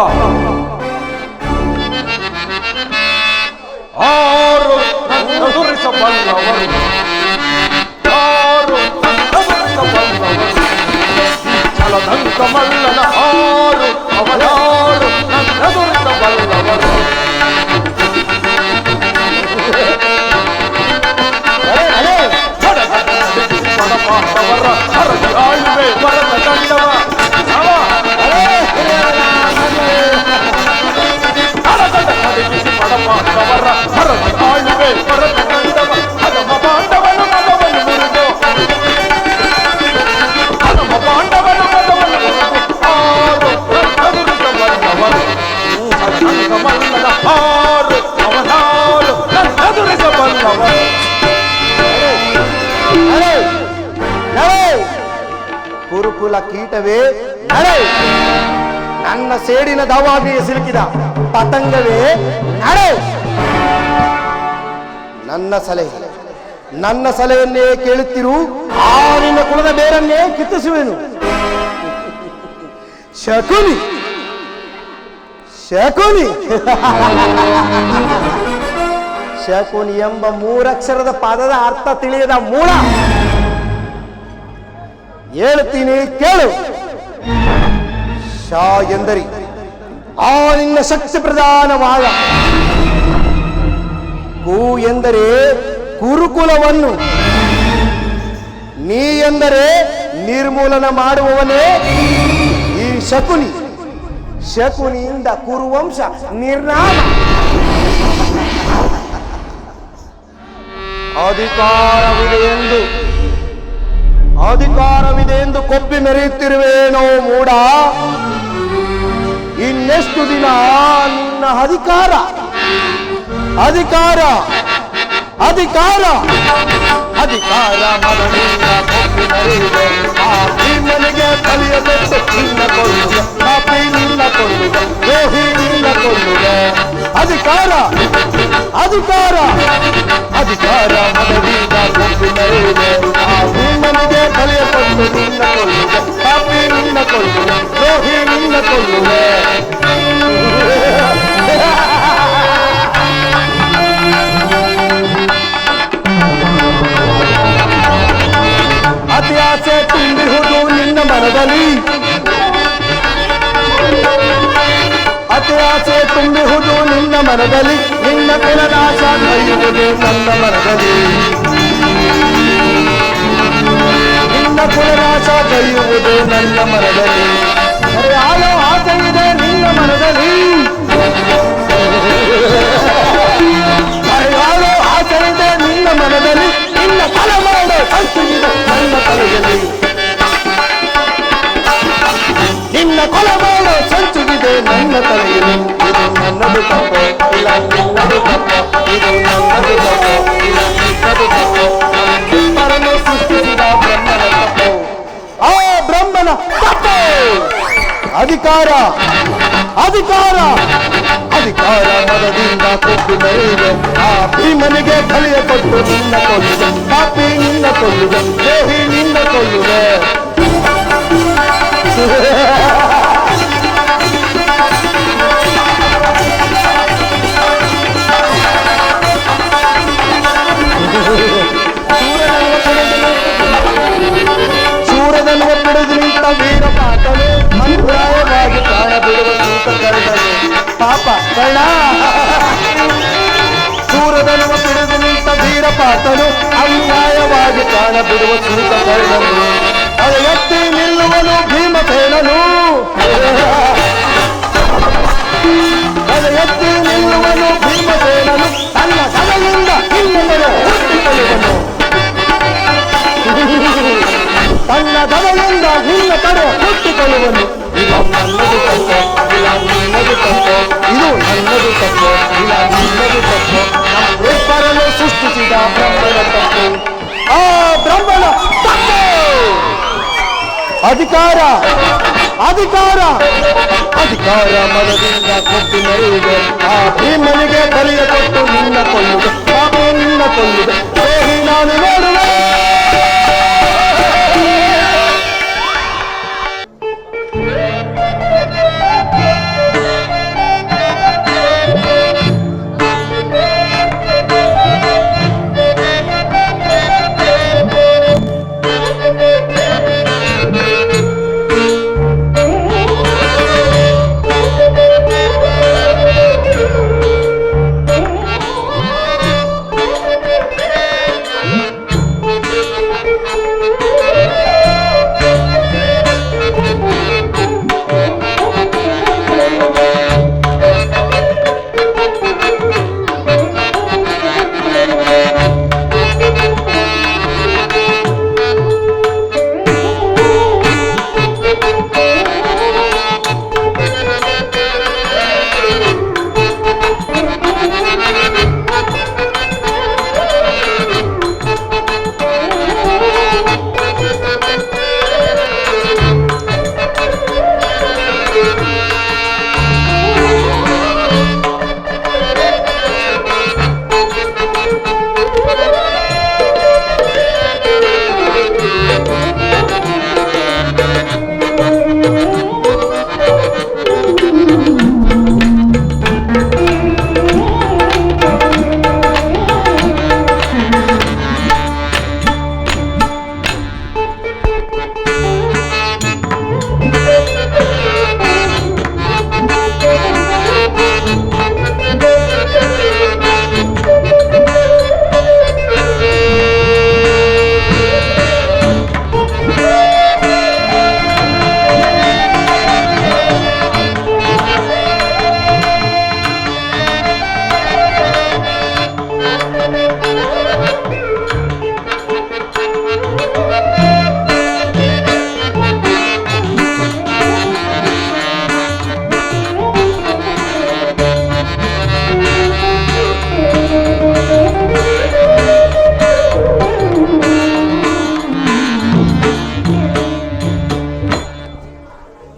ಆರು ಎದುರಿಸಬಲ್ಲವರು, ಆರು ಎದುರಿಸಬಲ್ಲವರು ಛಲದಂಕ ಕಮಲ್ಲನ ಹಾರು ಅವನಾರು ನನ್ನದುರ್ತ ಬಲ್ಲವರು ಪಡಪಾಂಡವರ ಹರದಿ ಆಳ್ವೆ ವರದ ದಂಡವ ಪಡಪಾಂಡವರ ಹರದಿ ಆಳ್ವೆ ವರದ ದಂಡವ ಹನುಮ ಪಾಂಡವನ ಮಗವನ್ನು ಮುರಿದು ಹನುಮ ಪಾಂಡವನ ಮಗವನ್ನು ಮುರಿದು ಆರು ನನ್ನದುರ್ತ ಬಲ್ಲವರು ಕಮಲ್ಲನ ಹಾರು ಅವನಾರು ನನ್ನದುರ್ತ ಬಲ್ಲವರು ಕುರುಕುಲ ಕೀಟವೇ ನಡೆ, ನನ್ನ ಸೇಡಿನ ದಾವಾಗ್ನಿಗೆ ಸಿಲುಕಿದ ಪತಂಗವೇ ನಡೆ. ನನ್ನ ಸಲಹೆಯನ್ನೇ ಕೇಳುತ್ತಿರು, ಆ ನಿನ್ನ ಕುಲದ ಬೇರನ್ನೇ ಕಿತ್ತಿಸುವೆನು. ಶಕುನಿ ಶಕುನಿ ಶಕುನಿ ಎಂಬ ಮೂರಕ್ಷರದ ಪದದ ಅರ್ಥ ತಿಳಿಯದ ಮೂಲ. ಹೇಳ್ತೀನಿ ಕೇಳು. ಶಾ ಎಂದರಿ ಆ ನಿನ್ನ ಶಕ್ತಿ ಪ್ರಧಾನವಾದ, ಕು ಎಂದರೆ ಕುರುಕುಲವನ್ನು, ನೀ ಎಂದರೆ ನಿರ್ಮೂಲನ ಮಾಡುವವನೇ ಈ ಶಕುನಿ. ಶಕುನಿಯಿಂದ ಕುರುವಂಶ ನಿರ್ನಾಮ. ಅಧಿಕಾರವಿದೆ ಎಂದು ಕೊಬ್ಬಿ ಮೆರೆಯುತ್ತಿರುವೇನೋ ಮೂಡ. ಇನ್ನೆಷ್ಟು ದಿನ ನಿನ್ನ ಅಧಿಕಾರ ಅಧಿಕಾರ ಅಧಿಕಾರ ಅಧಿಕಾರ ಮಗನಿಂದ ಕೊಬ್ಬಿ ಮೆರೆಯುವೆ. ಆ ಭೀಮನಿಗೆ ಕಲಿಯಬೇಕು ನಿನ್ನ ಕೊಲ್ಲುವೆ, ಪಾಪಿ ನಿನ್ನ ಕೊಲ್ಲುವೆ, ದ್ರೋಹಿ ನಿನ್ನ ಕೊಲ್ಲುವೆ. ಅಧಿಕಾರ ಅಧಿಕಾರ ಅಧಿಕಾರ ಮಗನಿಂದ ಕೊಬ್ಬಿ ಮೆರೆಯುವೆ. ಆ ಭೀಮನಿಗೆ ಕಲಿಯಬೇಕು ನಿನ್ನ ಕೊಲ್ಲುವೆ, ಪಾಪಿ ನಿನ್ನ ಕೊಲ್ಲುವೆ, ದ್ರೋಹಿ ನಿನ್ನ ಕೊಲ್ಲುವೆ. ಅತಿ ಆಸೆ ತುಂಬಿಹುದು ನಿನ್ನ ಮನದಲ್ಲಿ, ಅತಿ ಆಸೆ ತುಂಬಿಹುದು ನಿನ್ನ ಮನದಲ್ಲಿ, ನಿನ್ನ ಕುಲನಾಶ ಕೈಯುವುದು ನನ್ನ ಮನದಲ್ಲಿ, ನಿನ್ನ ಕುಲನಾಶ ಕೈಯುವುದು ನನ್ನ ಮನದಲ್ಲಿ. ಯಾರೋ ಆಸೆ ಇದೆ ನಿನ್ನ ಮನದಲ್ಲಿ, ಯಾರೋ ಆಸೆ ಇದೆ ನಿನ್ನ ಮನದಲ್ಲಿ, ನಿನ್ನ ತಲೆ ಮಾಡೋ ಸಂಸ್ಕೃತಿದೆ ನನ್ನ ತಲೆಯಲ್ಲಿ, ನಿನ್ನ ಕೊಲೆ ಮಾಡೋ ಸಂಚುಗಿದೆ ನನ್ನ ತಲೆಯಲ್ಲಿ. ಇದು ನನ್ನದು ತಪ್ಪು ಇಲ್ಲ ನಿನ್ನದು ತಪ್ಪು, ಇದು ನನ್ನದು ತಪ್ಪು ಇಲ್ಲ ನಿನ್ನದು ತಪ್ಪು. ನಮ್ಮನ್ನು ಸೃಷ್ಟಿಸಿದ ಬ್ರಹ್ಮನ ತಪ್ಪು, ಆ ಬ್ರಹ್ಮನ ತಪ್ಪು. ಅಧಿಕಾರ ಅಧಿಕಾರ ಅಧಿಕಾರ ಮದದಿಂದ ಕೊಟ್ಟು ಮೆರೆಯುವೆ. ಆ ಭೀಮನಿಗೆ ಬಲಿಯ ಕೊಟ್ಟು ನಿನ್ನ ಕೊಲ್ಲುವೆ, ಪಾಪಿ ನಿನ್ನ ಕೊಲ್ಲುವೆ, ದ್ರೋಹಿ ನಿನ್ನ ಕೊಲ್ಲುವೆ. ಸೂರ್ಯನನ್ನು ಬಿಡುದು ನಿಂತ ವೀರ ಪಾತನು, ಅನ್ಯಾಯವಾಗಿ ಪ್ರಾಣ ಬಿಡುವ ಸೂತ ಕರ್ಣನು. ಪಾಪ ಕರ್ಣ, ಸೂರ್ಯನನ್ನು ಬಿಡುದು ನಿಂತ ವೀರ ಪಾತನು, ಅನ್ಯಾಯವಾಗಿ ಪ್ರಾಣ ಬಿಡುವ ಸೂತ ಕರ್ಣನು. ಅದು ಎತ್ತಿ ನಿಲ್ಲುವನು ಭೀಮಸೇನನು, ಅದು ಎತ್ತಿ ನಿಲ್ಲುವನು ಭೀಮಸೇನನು. ತನ್ನ ಗದೆಯಿಂದ ಹಿನ್ನೆಲೆ ಹುಟ್ಟಿಕೊಳ್ಳುವನು, ತನ್ನ ಗದೆಯಿಂದ ಹಿನ್ನ ಕಡೆ ಹುಟ್ಟಿಕೊಳ್ಳುವನು. ಇದು ನನ್ನದು ತಪ್ಪು ಇಲ್ಲ ನಿನ್ನದು ತಪ್ಪು, ಇದು ನನ್ನದು ತಪ್ಪು ಇಲ್ಲ ನಿನ್ನದು ತಪ್ಪು. ನಮ್ಮಿಬ್ಬರನ್ನು ಸೃಷ್ಟಿಸಿದ ಬ್ರಹ್ಮನ ತಪ್ಪು, ಆ ಬ್ರಹ್ಮನ ತಪ್ಪು. ಅಧಿಕಾರ ಅಧಿಕಾರ ಅಧಿಕಾರ ಮನದಿಂದ ಕೊಟ್ಟು ಮೆರೆಯುವೆ. ಆ ಭೀಮನಿಗೆ ಬಲಿಯ ಕೊಟ್ಟು ನಿನ್ನ ಕೊಲ್ಲುವೆ, ಪಾಪಿ ನಿನ್ನ ಕೊಲ್ಲುವೆ, ದ್ರೋಹಿ ನಾನು ನೋಡುವೆ.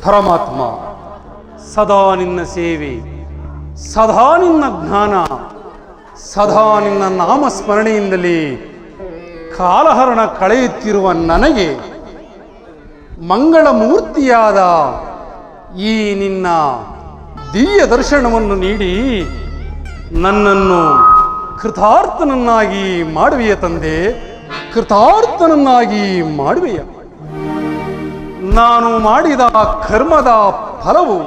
ಪರಮಾತ್ಮ, ಸದಾ ನಿನ್ನ ಸೇವೆ, ಸದಾ ನಿನ್ನ ಜ್ಞಾನ, ಸದಾ ನಿನ್ನ ನಾಮಸ್ಮರಣೆಯಿಂದಲೇ ಕಾಲಹರಣ ಕಳೆಯುತ್ತಿರುವ ನನಗೆ ಮಂಗಳಮೂರ್ತಿಯಾದ ಈ ನಿನ್ನ ದಿವ್ಯ ದರ್ಶನವನ್ನು ನೀಡಿ ನನ್ನನ್ನು ಕೃತಾರ್ಥನನ್ನಾಗಿ ಮಾಡುವೆಯ ತಂದೆ, ಕೃತಾರ್ಥನನ್ನಾಗಿ ಮಾಡುವೆಯ. ನಾನು ಮಾಡಿದ ಕರ್ಮದ ಫಲವು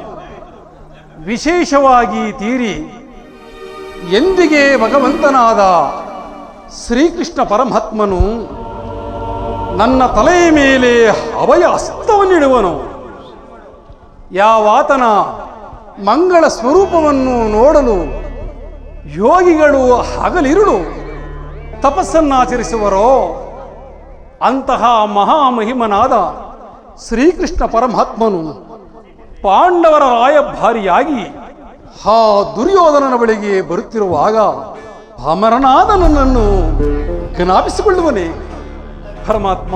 ವಿಶೇಷವಾಗಿ ತೀರಿ ಎಂದಿಗೆ ಭಗವಂತನಾದ ಶ್ರೀಕೃಷ್ಣ ಪರಮಾತ್ಮನು ನನ್ನ ತಲೆಯ ಮೇಲೆ ಅಭಯ ಹಸ್ತವನ್ನಿಡುವನು. ಯಾವಾತನ ಮಂಗಳ ಸ್ವರೂಪವನ್ನು ನೋಡಲು ಯೋಗಿಗಳು ಹಗಲಿರುಳು ತಪಸ್ಸನ್ನಾಚರಿಸುವರೋ ಅಂತಹ ಮಹಾಮಹಿಮನಾದ ಶ್ರೀಕೃಷ್ಣ ಪರಮಾತ್ಮನು ಪಾಂಡವರ ರಾಯಭಾರಿಯಾಗಿ ಆ ದುರ್ಯೋಧನನ ಬಳಿಗೆ ಬರುತ್ತಿರುವಾಗ ಅಮರನಾದ ನನ್ನನ್ನು ಜ್ಞಾಪಿಸಿಕೊಳ್ಳುವನೇ. ಪರಮಾತ್ಮ,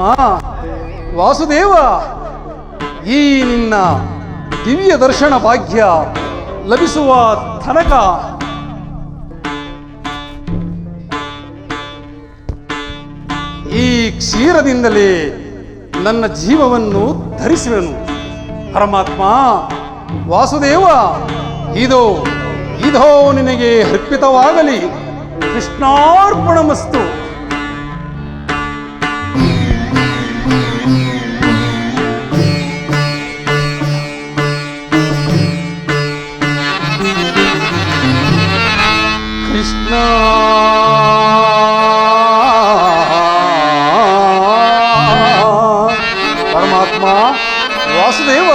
ವಾಸುದೇವ, ಈ ನಿನ್ನ ದಿವ್ಯ ದರ್ಶನ ಭಾಗ್ಯ ಲಭಿಸುವ ತನಕ ಈ ಕ್ಷೀರದಿಂದಲೇ ನನ್ನ ಜೀವವನ್ನು ಧರಿಸುವೆನು. ಪರಮಾತ್ಮ, ವಾಸುದೇವ, ಇದೋ ನಿನಗೆ ಅರ್ಪಿತವಾಗಲಿ. ಕೃಷ್ಣಾರ್ಪಣಮಸ್ತು. ಕೃಷ್ಣ ಪರಮಾತ್ಮ, ವಾಸುದೇವ,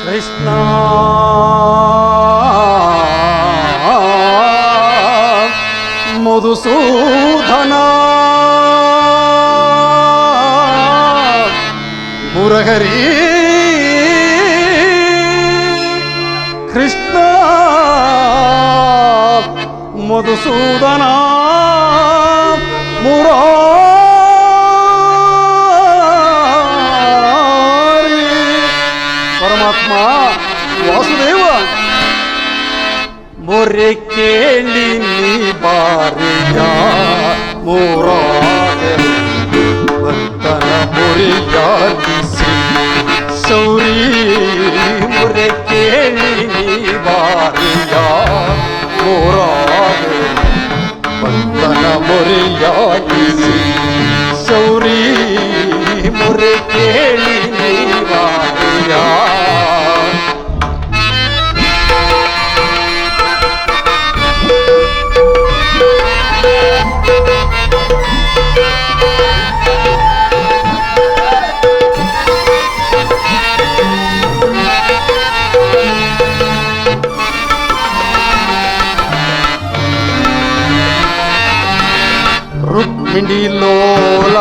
ಕೃಷ್ಣ ಮಧುಸೂದನ ಮುರಹರಿ, ಕೃಷ್ಣ ಮಧುಸೂದನ ಮುರಾರಿ. ಪರಮಾತ್ಮ, ವಾಸುದೇವ, ಮೊರೆ ಕೇಳಿ ನೀ ಬಾರಿಯ ಮುರಾರಿ, ಭಕ್ತನ ಮೊರೆಯಾಗಿಸಿ ಶೌರಿ. ಮೊರೆ ಕೇಳಿ ನೀ ಬಾರಿಯ ಮುರಾರಿ, ಭಕ್ತನ ಮೊರೆಯಾಗಿಸಿ ಶೌರಿ. ಮೊರೆ ಕೇಳಿ ನೀ ಬಾರಿಯ. ರುಕ್ಮಿಣಿ ಲೋಲ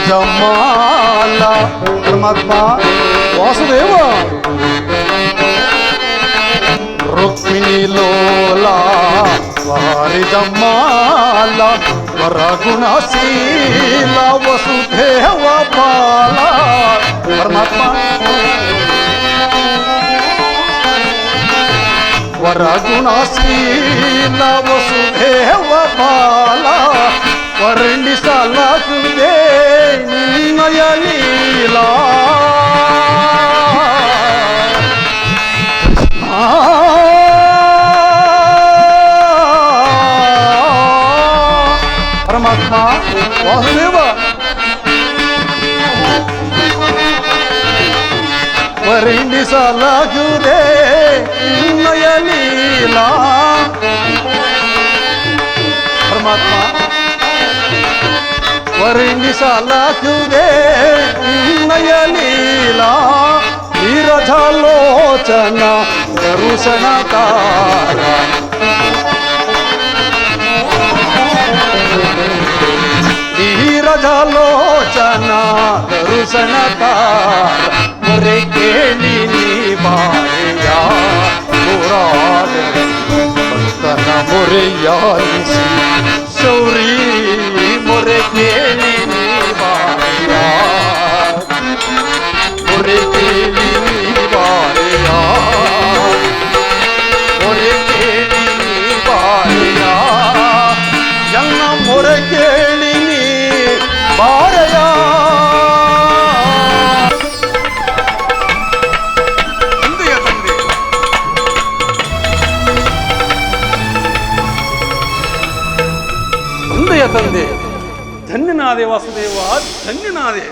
ಜಮಾಲ. ಪರಮಾತ್ಮ, ವಾಸುದೇವ, ರುಕ್ಮಿಣಿ ಲೋಲ ಜಮಾಲ ವರಗುಣಶೀಲ ವಸುದೇವ ಬಾಲ. ಪರಮಾತ್ಮ, ವರಗುಣಶೀಲ ವಸುದೇವ ಬಾಲ, ವರ್ಣಿಸಲಾಗುವುದೇ ನಿನ್ನಯ ಲೀಲಾ. ಪರಮಾತ್ಮ, ವಾಸುದೇವ, ವರ್ಣಿಸಲಾಗುವುದೇ ನಿನ್ನಯ ಲೀಲಾ. ಪರಮಾತ್ಮ, ವರ್ಣಿಸಲಾಗುವುದೇ ನಿನ್ನಯ ಲೀಲಾ. ನೀರಜಾಲೋಚನ ದರುಶನಕಾರ, ನೀರಜಾಲೋಚನ ದರುಶನಕಾರ. ಮೊರೆ ಕೇಳಿ ನೀ ಬಾರಿಯ ಮುರಾರಿ, ಭಕ್ತನ ಮೊರೆಯಾಗಿಸಿ ಶೌರಿ. ಮೊರೆ ಕೇಳಿ ನೀ ಬಾರಿಯ, ಮೊರೆ ವಾಸುದೇವ, ಧನ್ಯನಾದೆ.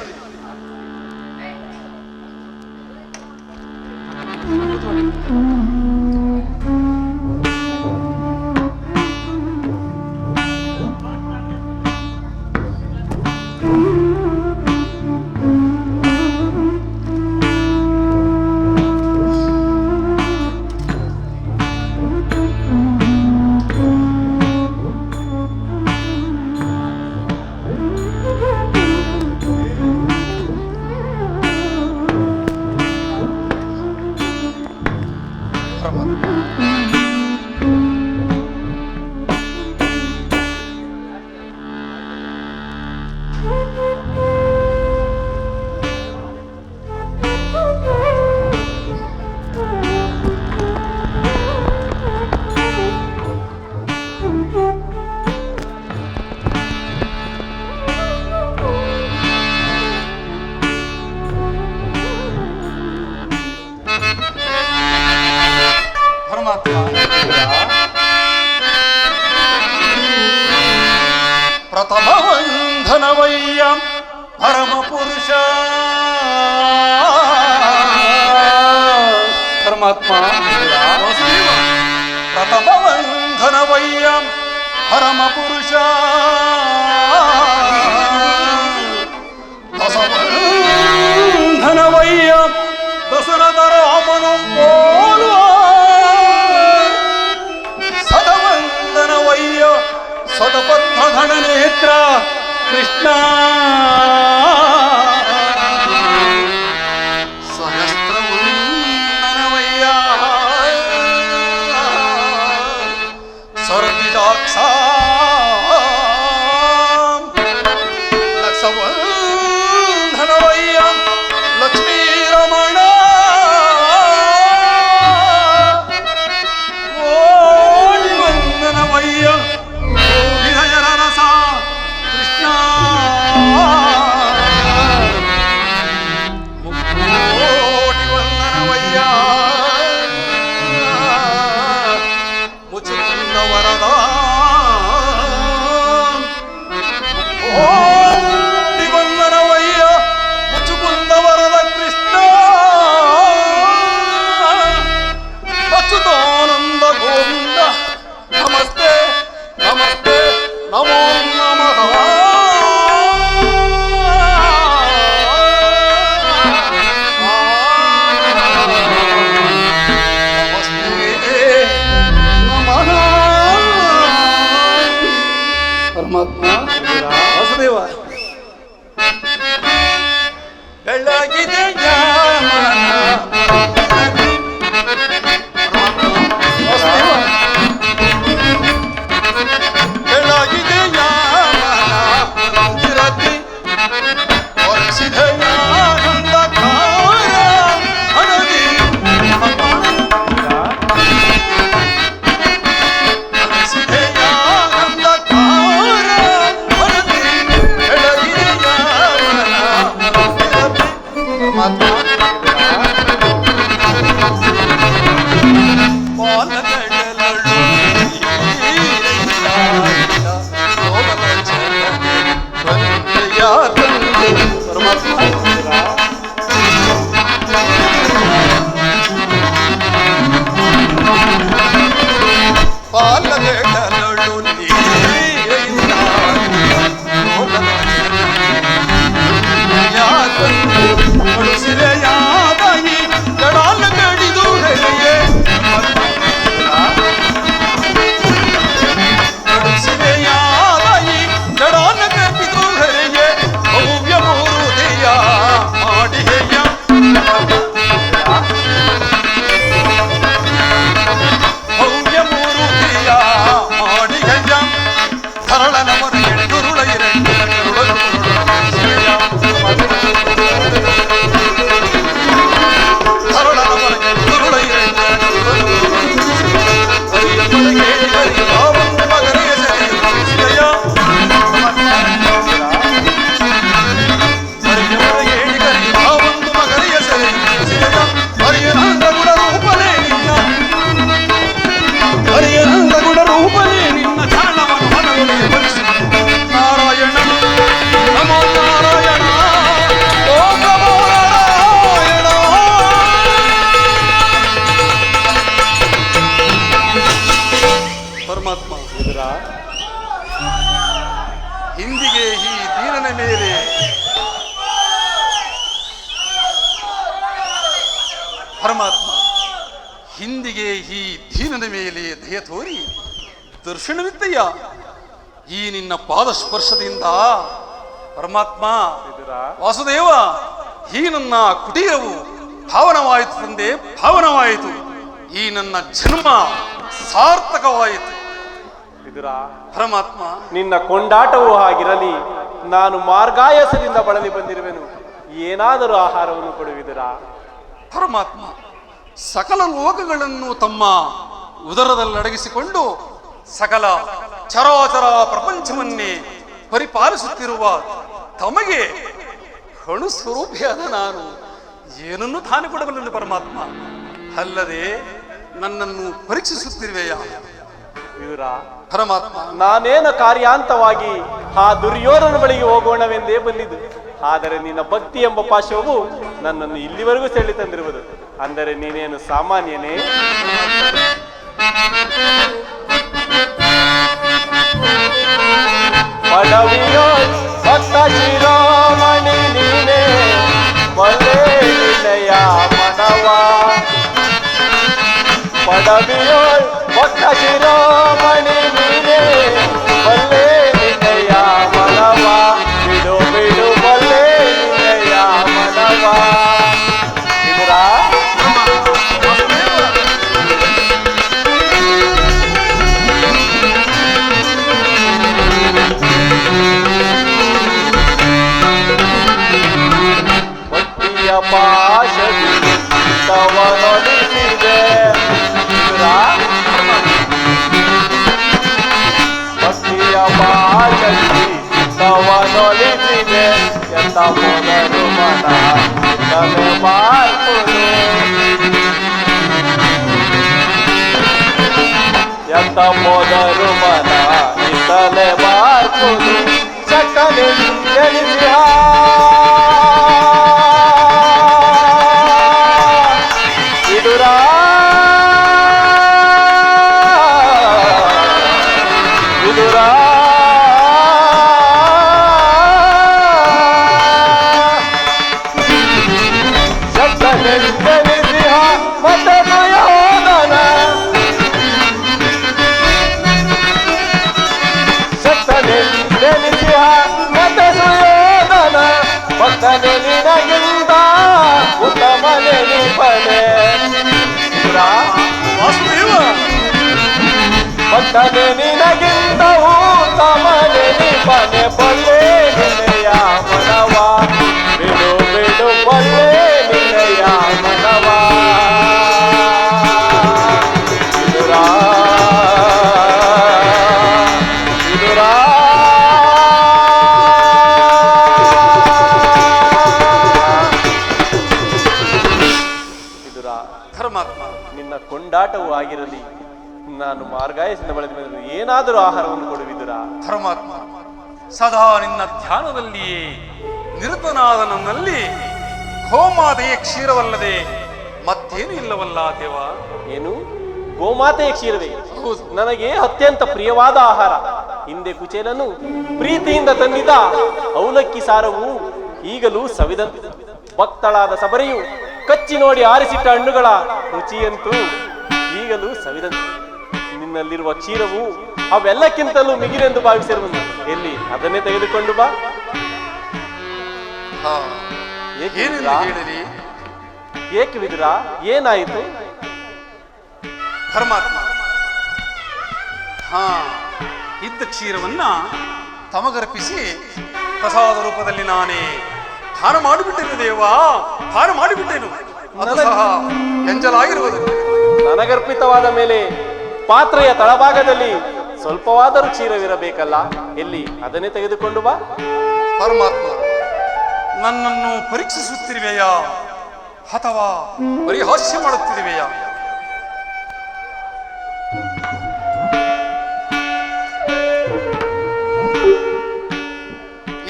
ಪ್ರಥಮ ವಂದನವಯ್ಯ ಪರಮ ಪುರುಷ. ಪರಮಾತ್ಮ, ಪ್ರಥಮ ವಂದನವಯ್ಯ ಪರಮ ಪುರುಷ. ದಶವಂದನವಯ್ಯ ದಶರಥ ರಾಮನು ಪೋಲುವ. ಸದವಂದನವಯ್ಯ ಸದಪದ್ಮಧರ ನೇತ್ರ ಕೃಷ್ಣ. ಸಹಸ್ರವಂದನವಯ್ಯ ಸರಪಿಜಾಕ್ಷ. ಲಕ್ಷವಂದನವಯ್ಯ ಲಕ್ಷ್ಮೀರಮಣ. ಕೋಟಿ ವಂದನವಯ್ಯ ವಿಜಯರ ರಸ ಕೃಷ್ಣ. ಮುಕ್ಕೋಟಿ ವಂದನವಯ್ಯ ಮುಚುಕುಂದ ವರದ. ಕೋಟಿ ವಂದನವಯ್ಯ ಮುಚುಕುಂದ ವರದ ಕೃಷ್ಣ. ಅಚ್ಯುತಾನಂದ ಗೋವಿಂದ ನಮಸ್ತೆ ನಮಸ್ತೆ ನಮೋ ನಮಃ. ಪರಮಾತ್ಮ, ವಾಸುದೇವ, ಬೆಳಗಿದೆ ಯಾಮನ. ಬೆಳಗಿದೆ ಯಾಮನ ಮಂದಿರದಿ ಹೊರಸಿದೆ ಅಂಧಕಾರ ಹಣದಿ. ಹೊರಸಿದೆ ಅಂಧಕಾರ ಹಣದಿ. ಬೆಳಗಿದೆ ಯಾಮನ ಮಂದಿರದಿ. ಪಾಲಗಡಲಳು ಪಾಲಗಡಲಳು ನೀರೈಸಿರೆಯಾದ ಪರಮಾತ್ಮ, ಹಿಂದಿಗೆ ಈ ದೀನನ ಮೇಲೆ ದಯ ತೋರಿ ದರ್ಶನವಿದ್ದಯ್ಯ. ಈ ನಿನ್ನ ಪಾದ ಸ್ಪರ್ಶದಿಂದ ಪರಮಾತ್ಮ ವಾಸುದೇವ, ಈ ನನ್ನ ಕುಟೀರವು ಪಾವನವಾಯಿತು ತಂದೆ, ಪಾವನವಾಯಿತು. ಈ ನನ್ನ ಜನ್ಮ ಸಾರ್ಥಕವಾಯಿತು ಪರಮಾತ್ಮ. ನಿನ್ನ ಕೊಂಡಾಟವೂ ಹಾಗಿರಲಿ, ನಾನು ಮಾರ್ಗಾಯಸದಿಂದ ಬಳಲಿ ಬಂದಿರುವೆನು. ಏನಾದರೂ ಆಹಾರವನ್ನು ಕೊಡುವಿದುರಾ? ಪರಮಾತ್ಮ, ಸಕಲ ಲೋಕಗಳನ್ನು ತಮ್ಮ ಉದರದಲ್ಲಡಗಿಸಿಕೊಂಡು ಸಕಲ ಚರಾಚರ ಪ್ರಪಂಚವನ್ನೇ ಪರಿಪಾಲಿಸುತ್ತಿರುವ ತಮಗೆ ಹಣು ಸ್ವರೂಪಿಯಾದ ನಾನು ಏನನ್ನು ತಾನು ಕೊಡಬಲ್ಲೆನು ಪರಮಾತ್ಮ. ಅಲ್ಲದೆ ನನ್ನನ್ನು ಪರೀಕ್ಷಿಸುತ್ತಿರುವೆಯಾ ಪರಮಾತ್ಮ? ನಾನೇನ ಕಾರ್ಯಾಂತವಾಗಿ ಆ ದುರ್ಯೋಧನ ಬಳಿಗೆ ಹೋಗೋಣವೆಂದೇ ಬಂದಿದ್ದು. ಆದರೆ ನಿನ್ನ ಭಕ್ತಿ ಎಂಬ ಪಾಶವು ನನ್ನನ್ನು ಇಲ್ಲಿವರೆಗೂ ಸೆಳಿ ತಂದಿರುವುದು. ಅಂದರೆ ನೀನೇನು ಸಾಮಾನ್ಯನೇ? ಪಡವಿಯೋ ಭಕ್ತ ಶಿರೋಮಣಿ ನೀನೇ, ಬಲ್ಲೆ ನಿಲಯ ಮನವ. ಪಡವಿಯೋ ಭಕ್ತ ಶಿರೋಮಣಿ ನೀನೇ, ಬಲ್ಲೆ ನಿಲಯ ಮನವ. ಬಿಡು ಬಿಡು ಬಲ್ಲೆ ನಿಲಯ ಮನವ. ಇದರಾ ಭಕ್ತಿಯ ಪಾಶದಿ ತವನೊಲಿಸಿದೆ. ಭಕ್ತಿಯ ಪಾಶದಿ ತವನೊಲಿಸಿದೆ. ಎಂತ ಮೊದಲು ಮನ ತಲೆ ಬಾರ್ಪುದು, ಎಂತ ಮೊದಲು ಮನ ತಲೆ ಬಾರ್ಪುದು. ಚಕ್ಕನೆ ಎನಿಸಿಹ ವಿದುರಾ, ವಿದುರಾ ಶಬ್ದನೆನಿಸಿಹ ಮತ ದುಯೋಧನ. ಶಬ್ದನೆನಿಸಿಹ ಮತ ದುಯೋಧನ. ಭಕ್ತನೆ ನಿನಗಿಂತ ಉತ್ತಮನೆ ನಿಪನೆ. ವಾಸುದೇವ, ಭಕ್ತನೆ ನಿನಗಿಂತ ಉತ್ತಮನೆ ನಿಪನೆ. ಬಲ್ಲೆ ನಿನಯ ಮನವ. ಬಿಡು ಬಿಡು ಬಲ್ಲೆ ನಿನಯ ಮನವ. ವಿದುರಾ, ವಿದುರಾ ಪರಮಾತ್ಮ, ನಿನ್ನ ಕೊಂಡಾಟವೂ ಆಗಿರಲಿ, ನಾನು ಮಾರ್ಗಾಯಸದಿಂದ ಬಳಲಿ ಬಂದರೆ ಏನಾದರೂ ಆಹಾರವನ್ನು ಕೊಡುವಿದುರಾ? ಪರಮಾತ್ಮ, ಸದಾ ನಿನ್ನ ಧ್ಯಾನದಲ್ಲಿಯೇ ನಿರತನಾದ ನನ್ನಲ್ಲಿ ಗೋಮಾತೆಯ ಕ್ಷೀರವಲ್ಲದೆ ಮತ್ತೇನು ಇಲ್ಲವಲ್ಲ ದೇವ. ಏನು? ಗೋಮಾತೆಯ ಕ್ಷೀರವೇ ಹೌದು. ನನಗೆ ಅತ್ಯಂತ ಪ್ರಿಯವಾದ ಆಹಾರ. ಹಿಂದೆ ಕುಚೇಲನು ಪ್ರೀತಿಯಿಂದ ತಂದಿದ್ದ ಅವಲಕ್ಕಿ ಸಾರವು ಈಗಲೂ ಸವಿದಂತೆ. ಭಕ್ತಳಾದ ಸಬರಿಯು ಕಚ್ಚಿ ನೋಡಿ ಆರಿಸಿಟ್ಟ ಹಣ್ಣುಗಳ ರುಚಿಯಂತೂ ಈಗಲೂ ಸವಿದಂತೆ. ನಿನ್ನಲ್ಲಿರುವ ಕ್ಷೀರವು ಅವೆಲ್ಲಕ್ಕಿಂತಲೂ ಮಿಗಿಲೆಂದು ಭಾವಿಸಿರುವುದು. ಎಲ್ಲಿ ಅದನ್ನೇ ತೆಗೆದುಕೊಂಡು ಬಾ. ಏನೆಂದು ಹೇಳಿರಿ ಏಕೆ ವಿದುರಾ? ಏನಾಯಿತು? ಪರಮಾತ್ಮ, ಇದ್ದ ಕ್ಷೀರವನ್ನ ತಮಗರ್ಪಿಸಿ ಪ್ರಸಾದ ರೂಪದಲ್ಲಿ ನಾನೇ ದಾನ ಮಾಡಿಬಿಟ್ಟೆನು ದೇವ, ದಾನ ಮಾಡಿಬಿಟ್ಟೆನು. ಅದು ಸಹ ಎಂಜಲಾಗಿರುವುದು. ನನಗರ್ಪಿತವಾದ ಮೇಲೆ ಪಾತ್ರೆಯ ತಳಭಾಗದಲ್ಲಿ ಸ್ವಲ್ಪವಾದರೂ ಕ್ಷೀರವಿರಬೇಕಲ್ಲ. ಎಲ್ಲಿ ಅದನ್ನೇ ತೆಗೆದುಕೊಂಡು ಬಾ. ಪರಮಾತ್ಮ, ನನ್ನನ್ನು ಪರೀಕ್ಷಿಸುತ್ತಿರುವೆಯಾ ಅಥವಾ ಪರಿಹಾಸ್ಯ ಮಾಡುತ್ತಿರುವೆಯಾ?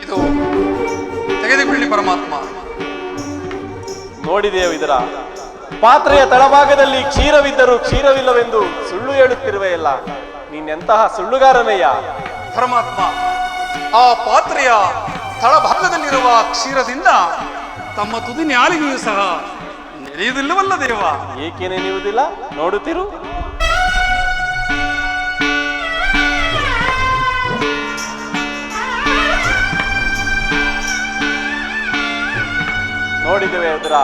ಇದು ತೆಗೆದುಕೊಳ್ಳಿ ಪರಮಾತ್ಮ. ನೋಡಿದೆವು ಇದರ ಪಾತ್ರೆಯ ತಳಭಾಗದಲ್ಲಿ ಕ್ಷೀರವಿದ್ದರೂ ಕ್ಷೀರವಿಲ್ಲವೆಂದು ಸುಳ್ಳು ಹೇಳುತ್ತಿರುವೆಯಲ್ಲ. ನೀನೆಂತಹ ಸುಳ್ಳುಗಾರನಯ್ಯ? ಪರಮಾತ್ಮ, ಆ ಪಾತ್ರೆಯ ತಳಭಾಗದಲ್ಲಿರುವ ಕ್ಷೀರದಿಂದ ತಮ್ಮ ತುದಿ ನ್ಯಾಲಿಗೆಯೂ ಸಹ ನೆನೆಯುವುದಿಲ್ಲವಲ್ಲ ದೇವ? ಏಕೆ ನೆನೆಯುವುದಿಲ್ಲ? ನೋಡುತ್ತಿರು. ನೋಡಿದ್ದೇವೆ ಎದುರ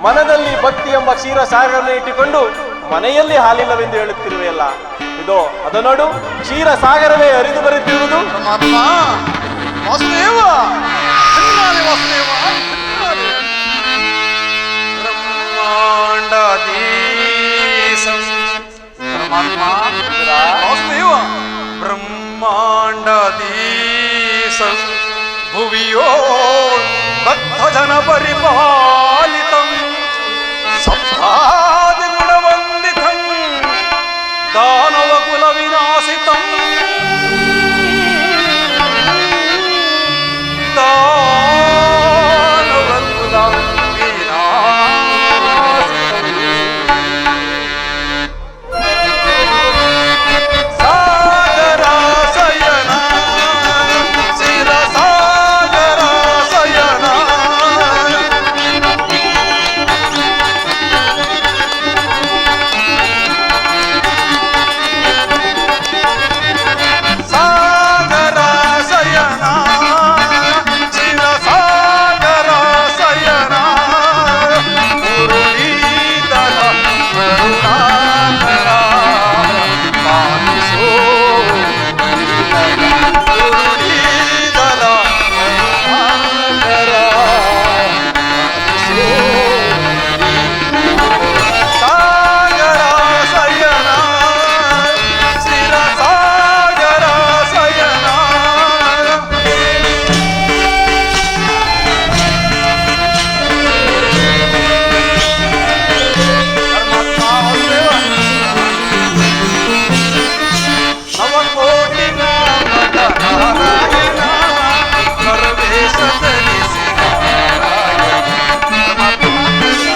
ಮನದಲ್ಲಿ ಭಕ್ತಿ ಎಂಬ ಕ್ಷೀರ ಸಾಗರವನ್ನು ಇಟ್ಟುಕೊಂಡು ಮನೆಯಲ್ಲಿ ಹಾಲಿಲ್ಲವೆಂದು ಹೇಳುತ್ತಿರುವೆಯಲ್ಲ. ಇದೋ ಅದ ನೋಡು, ಕ್ಷೀರ ಸಾಗರವೇ ಹರಿದು ಬರುತ್ತಿರುವುದು. ಪರಮಾತ್ಮ ವಾಸುದೇವ, ಧನ್ಯವಾದ ವಾಸುದೇವ, ಧನ್ಯವಾದ. ಬ್ರಹ್ಮಾಂಡಾಧೀಶಂ ಪರಮಾತ್ಮ ವಾಸುದೇವ, ಬ್ರಹ್ಮಾಂಡಾಧೀಶಂ ಭುವಿಯೋ ಭಕ್ತಜನ ಪರಿಪಾಲಿತಂ ಸಪ್ತಾದಿ ಗುಣವಂದಿತಂ ದಾನವ ಕುಲ ವಿನಾಶಿತಂ ದಾನವ ಕುಲ ವಿನಾಶಿತಂ ಸಾಗರ ಸಯನ ಶಿರ ಸಾಗರ ಸಯನ ಸಾಗರ ಸಯನ ಶಿರ ಸಾಗರ ಸಯನ ಮುರುಳೀಧರ ಕರುಣಾಕರ ಪಾಲಿಸೋ ಮುರುಳೀಧರ ಕರುಣಾಕರ ಪಾಲಿಸೋ ಸಾಗರ ಸಯನ ಶಿರ ಸಾಗರ ಸಯನ ನವಕೋಟಿ ನಾಮದ ನಾರಾಯಣ ಪರಮೇಶದಲ್ಲಿ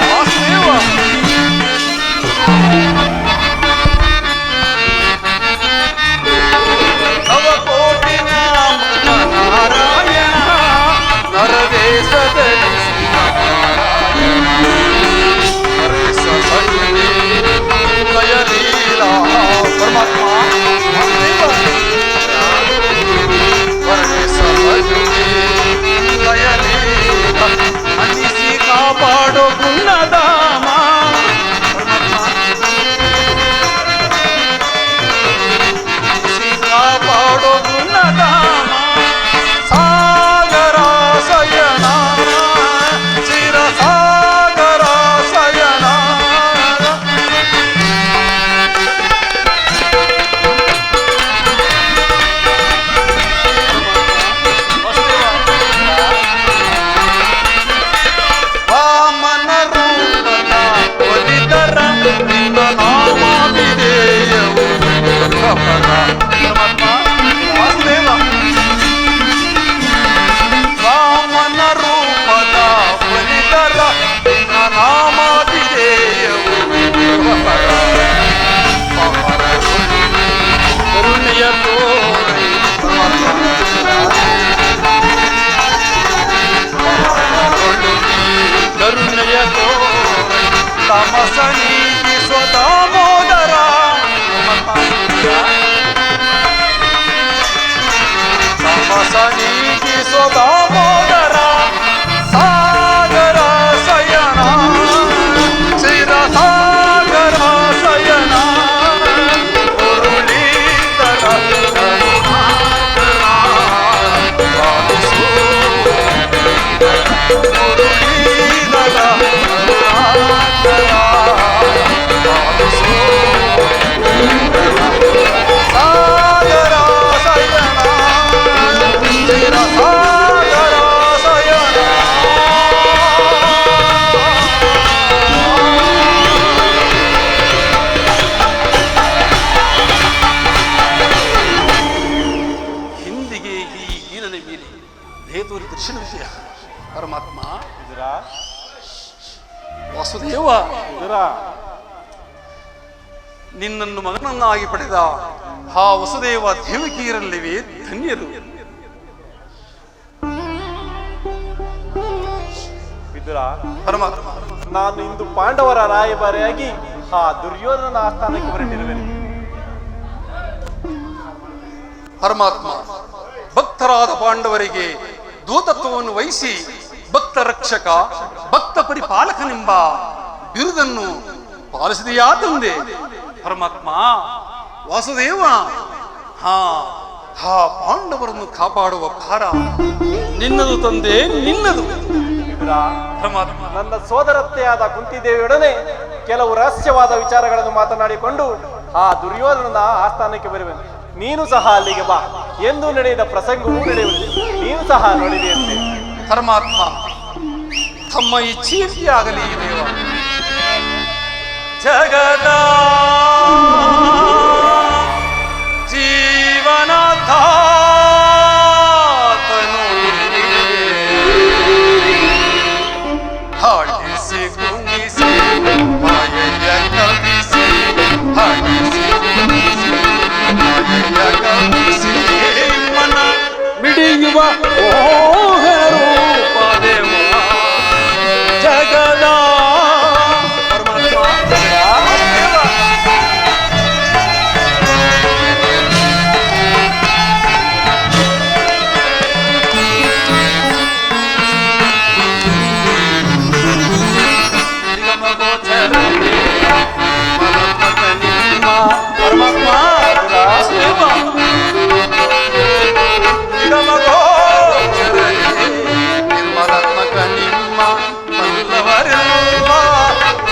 ವಾಸುದೇವ ನವಕೋಟಿ ನಾಮದ ನಾರಾಯಣ ನರದೇಶದಲ್ಲಿ ಲಯಲೀಲಾ ಪರಮಾತ್ಮ ಲಯಲೀಲಾ ಅನ್ನಿಸಿ ಕಾಪಾಡೋ ಗುಣಧಾಮ ಕಾಪಾಡೋ ಗುಣಧಾಮ ಸಾಗರ ಸಯನ ಚಿರ ಸಾಗರ ಸಯನ ವಾಮನ ರೂಪದ ಒಲಿದರ ನಿನ್ನ ನಾಮಾಭಿಧೇಯವು ಪರ ಪರಮಾತ್ಮ ವಾಸುದೇವ ವಾಮನ ರೂಪದ ಒಲಿದರ ನಿನ್ನ ನಾಮಾಭಿಧೇಯವು ಪರ ಪರ ಕರುಣೆಯ ತೋರೈ ಕರುಣೆಯ ತೋರೈ ತಮಸ ನೀಗಿಸೋ ದಾಮೋದರ ತಮಸ ನೀಗಿಸೋ ದಾಮೋದರ ಸಾಗರ ಸಯನ ಚಿರ ಸಾಗರ ಸಯನ ಮುರುಳೀಧರ ಕರುಣಾಕರ ಪಾಲಿಸೋ ಮುರುಳೀಧರ ಕರುಣಾಕರ ಪಾಲಿಸೋ ಸಾಗರ ಸಯನ ಚಿರ ಸಾಗರ ಸಯನ ಹಿಂದಿಗೆ ಈ ಹೀನನ ಮೇಲೆ ದೇತೋರಿ ದರ್ಶನವಿದೆಯ ಪರಮಾತ್ಮ ಎದುರ ವಾಸುದೇವ ಎದುರ ನಿನ್ನನ್ನು ಮಗನನ್ನಾಗಿ ಪಡೆದ ಆ ವಸುದೇವ ದೇವಕಿಯರಲ್ಲಿವೆ ಧನ್ಯರು. ವಿದುರ ಪರಮಾತ್ಮ ನಾನು ಇಂದು ಪಾಂಡವರ ರಾಯಭಾರಿಯಾಗಿ ಆ ದುರ್ಯೋಧನನ ಆಸ್ಥಾನಕ್ಕೆ ಹೊರಟಿರುವೆನು. ಪರಮಾತ್ಮ, ಭಕ್ತರಾದ ಪಾಂಡವರಿಗೆ ದೂತತ್ವವನ್ನು ವಹಿಸಿ ಭಕ್ತ ರಕ್ಷಕ, ಭಕ್ತ ಪರಿಪಾಲಕನೆಂಬ ಬಿರುದನ್ನು ಪಾಲಿಸಿದೆಯಾ ತಂದೆ? ಪರಮಾತ್ಮ ವಾಸುದೇವ, ಹಾ ಹಾ ಪಾಂಡವರನ್ನು ಕಾಪಾಡುವ ಭಾರ ನಿನ್ನದು ತಂದೆ, ನಿನ್ನದು. ಪರಮಾತ್ಮ, ನನ್ನ ಸೋದರತ್ತೆಯಾದ ಕುಂತಿದೇವಿಯೊಡನೆ ಕೆಲವು ರಹಸ್ಯವಾದ ವಿಚಾರಗಳನ್ನು ಮಾತನಾಡಿಕೊಂಡು ಆ ದುರ್ಯೋಧನನ ಆಸ್ಥಾನಕ್ಕೆ ಬರುವೆನು. ನೀನು ಸಹ ಅಲ್ಲಿಗೆ ಬಾ. ಎಂದು ನಡೆದ ಪ್ರಸಂಗವೂ ನಡೆಯುವುದು, ನೀನು ಸಹ ನೋಡಿದೆಯಂತೆ. ಪರಮಾತ್ಮ, ತಮ್ಮ ಇಚ್ಛೆಯಂತೆ ಆಗಲಿ ದೇವ. ಜಗದ ಜೀವನದಾತನು ಹಾಡಿಸಿ ಗುಣಿಸಿ ಮಾಯೆಯ ಕವಿಸಿ, ಹಾಡಿಸಿ ಗುಣಿಸಿ ಮಾಯೆಯ ಕವಿಸಿ ಮನ ಮಿಡಿಯುವ ರೂಪ ದೇವ ಜಗದ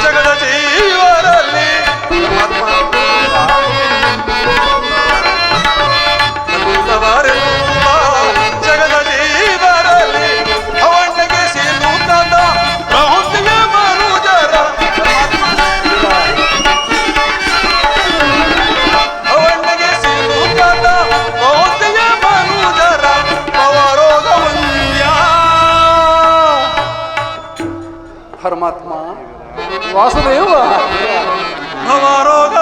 ಜಗದ ಜೀವರಲ್ಲಿ ಜಗದ ಜೀವರಲ್ಲಿ ಅವನಿಗೆ ಸಿಲುಕದ ಪ್ರೌಢಿಯ ಮನುಜರ, ಅವನಿಗೆ ಸಿಲುಕದ ಪ್ರೌಢಿಯ ಮನುಜರ ಅವರೋಗ ವಂದ್ಯ. ಪರಮಾತ್ಮ ವಾಸುದೇವ, ಭವರೋಗ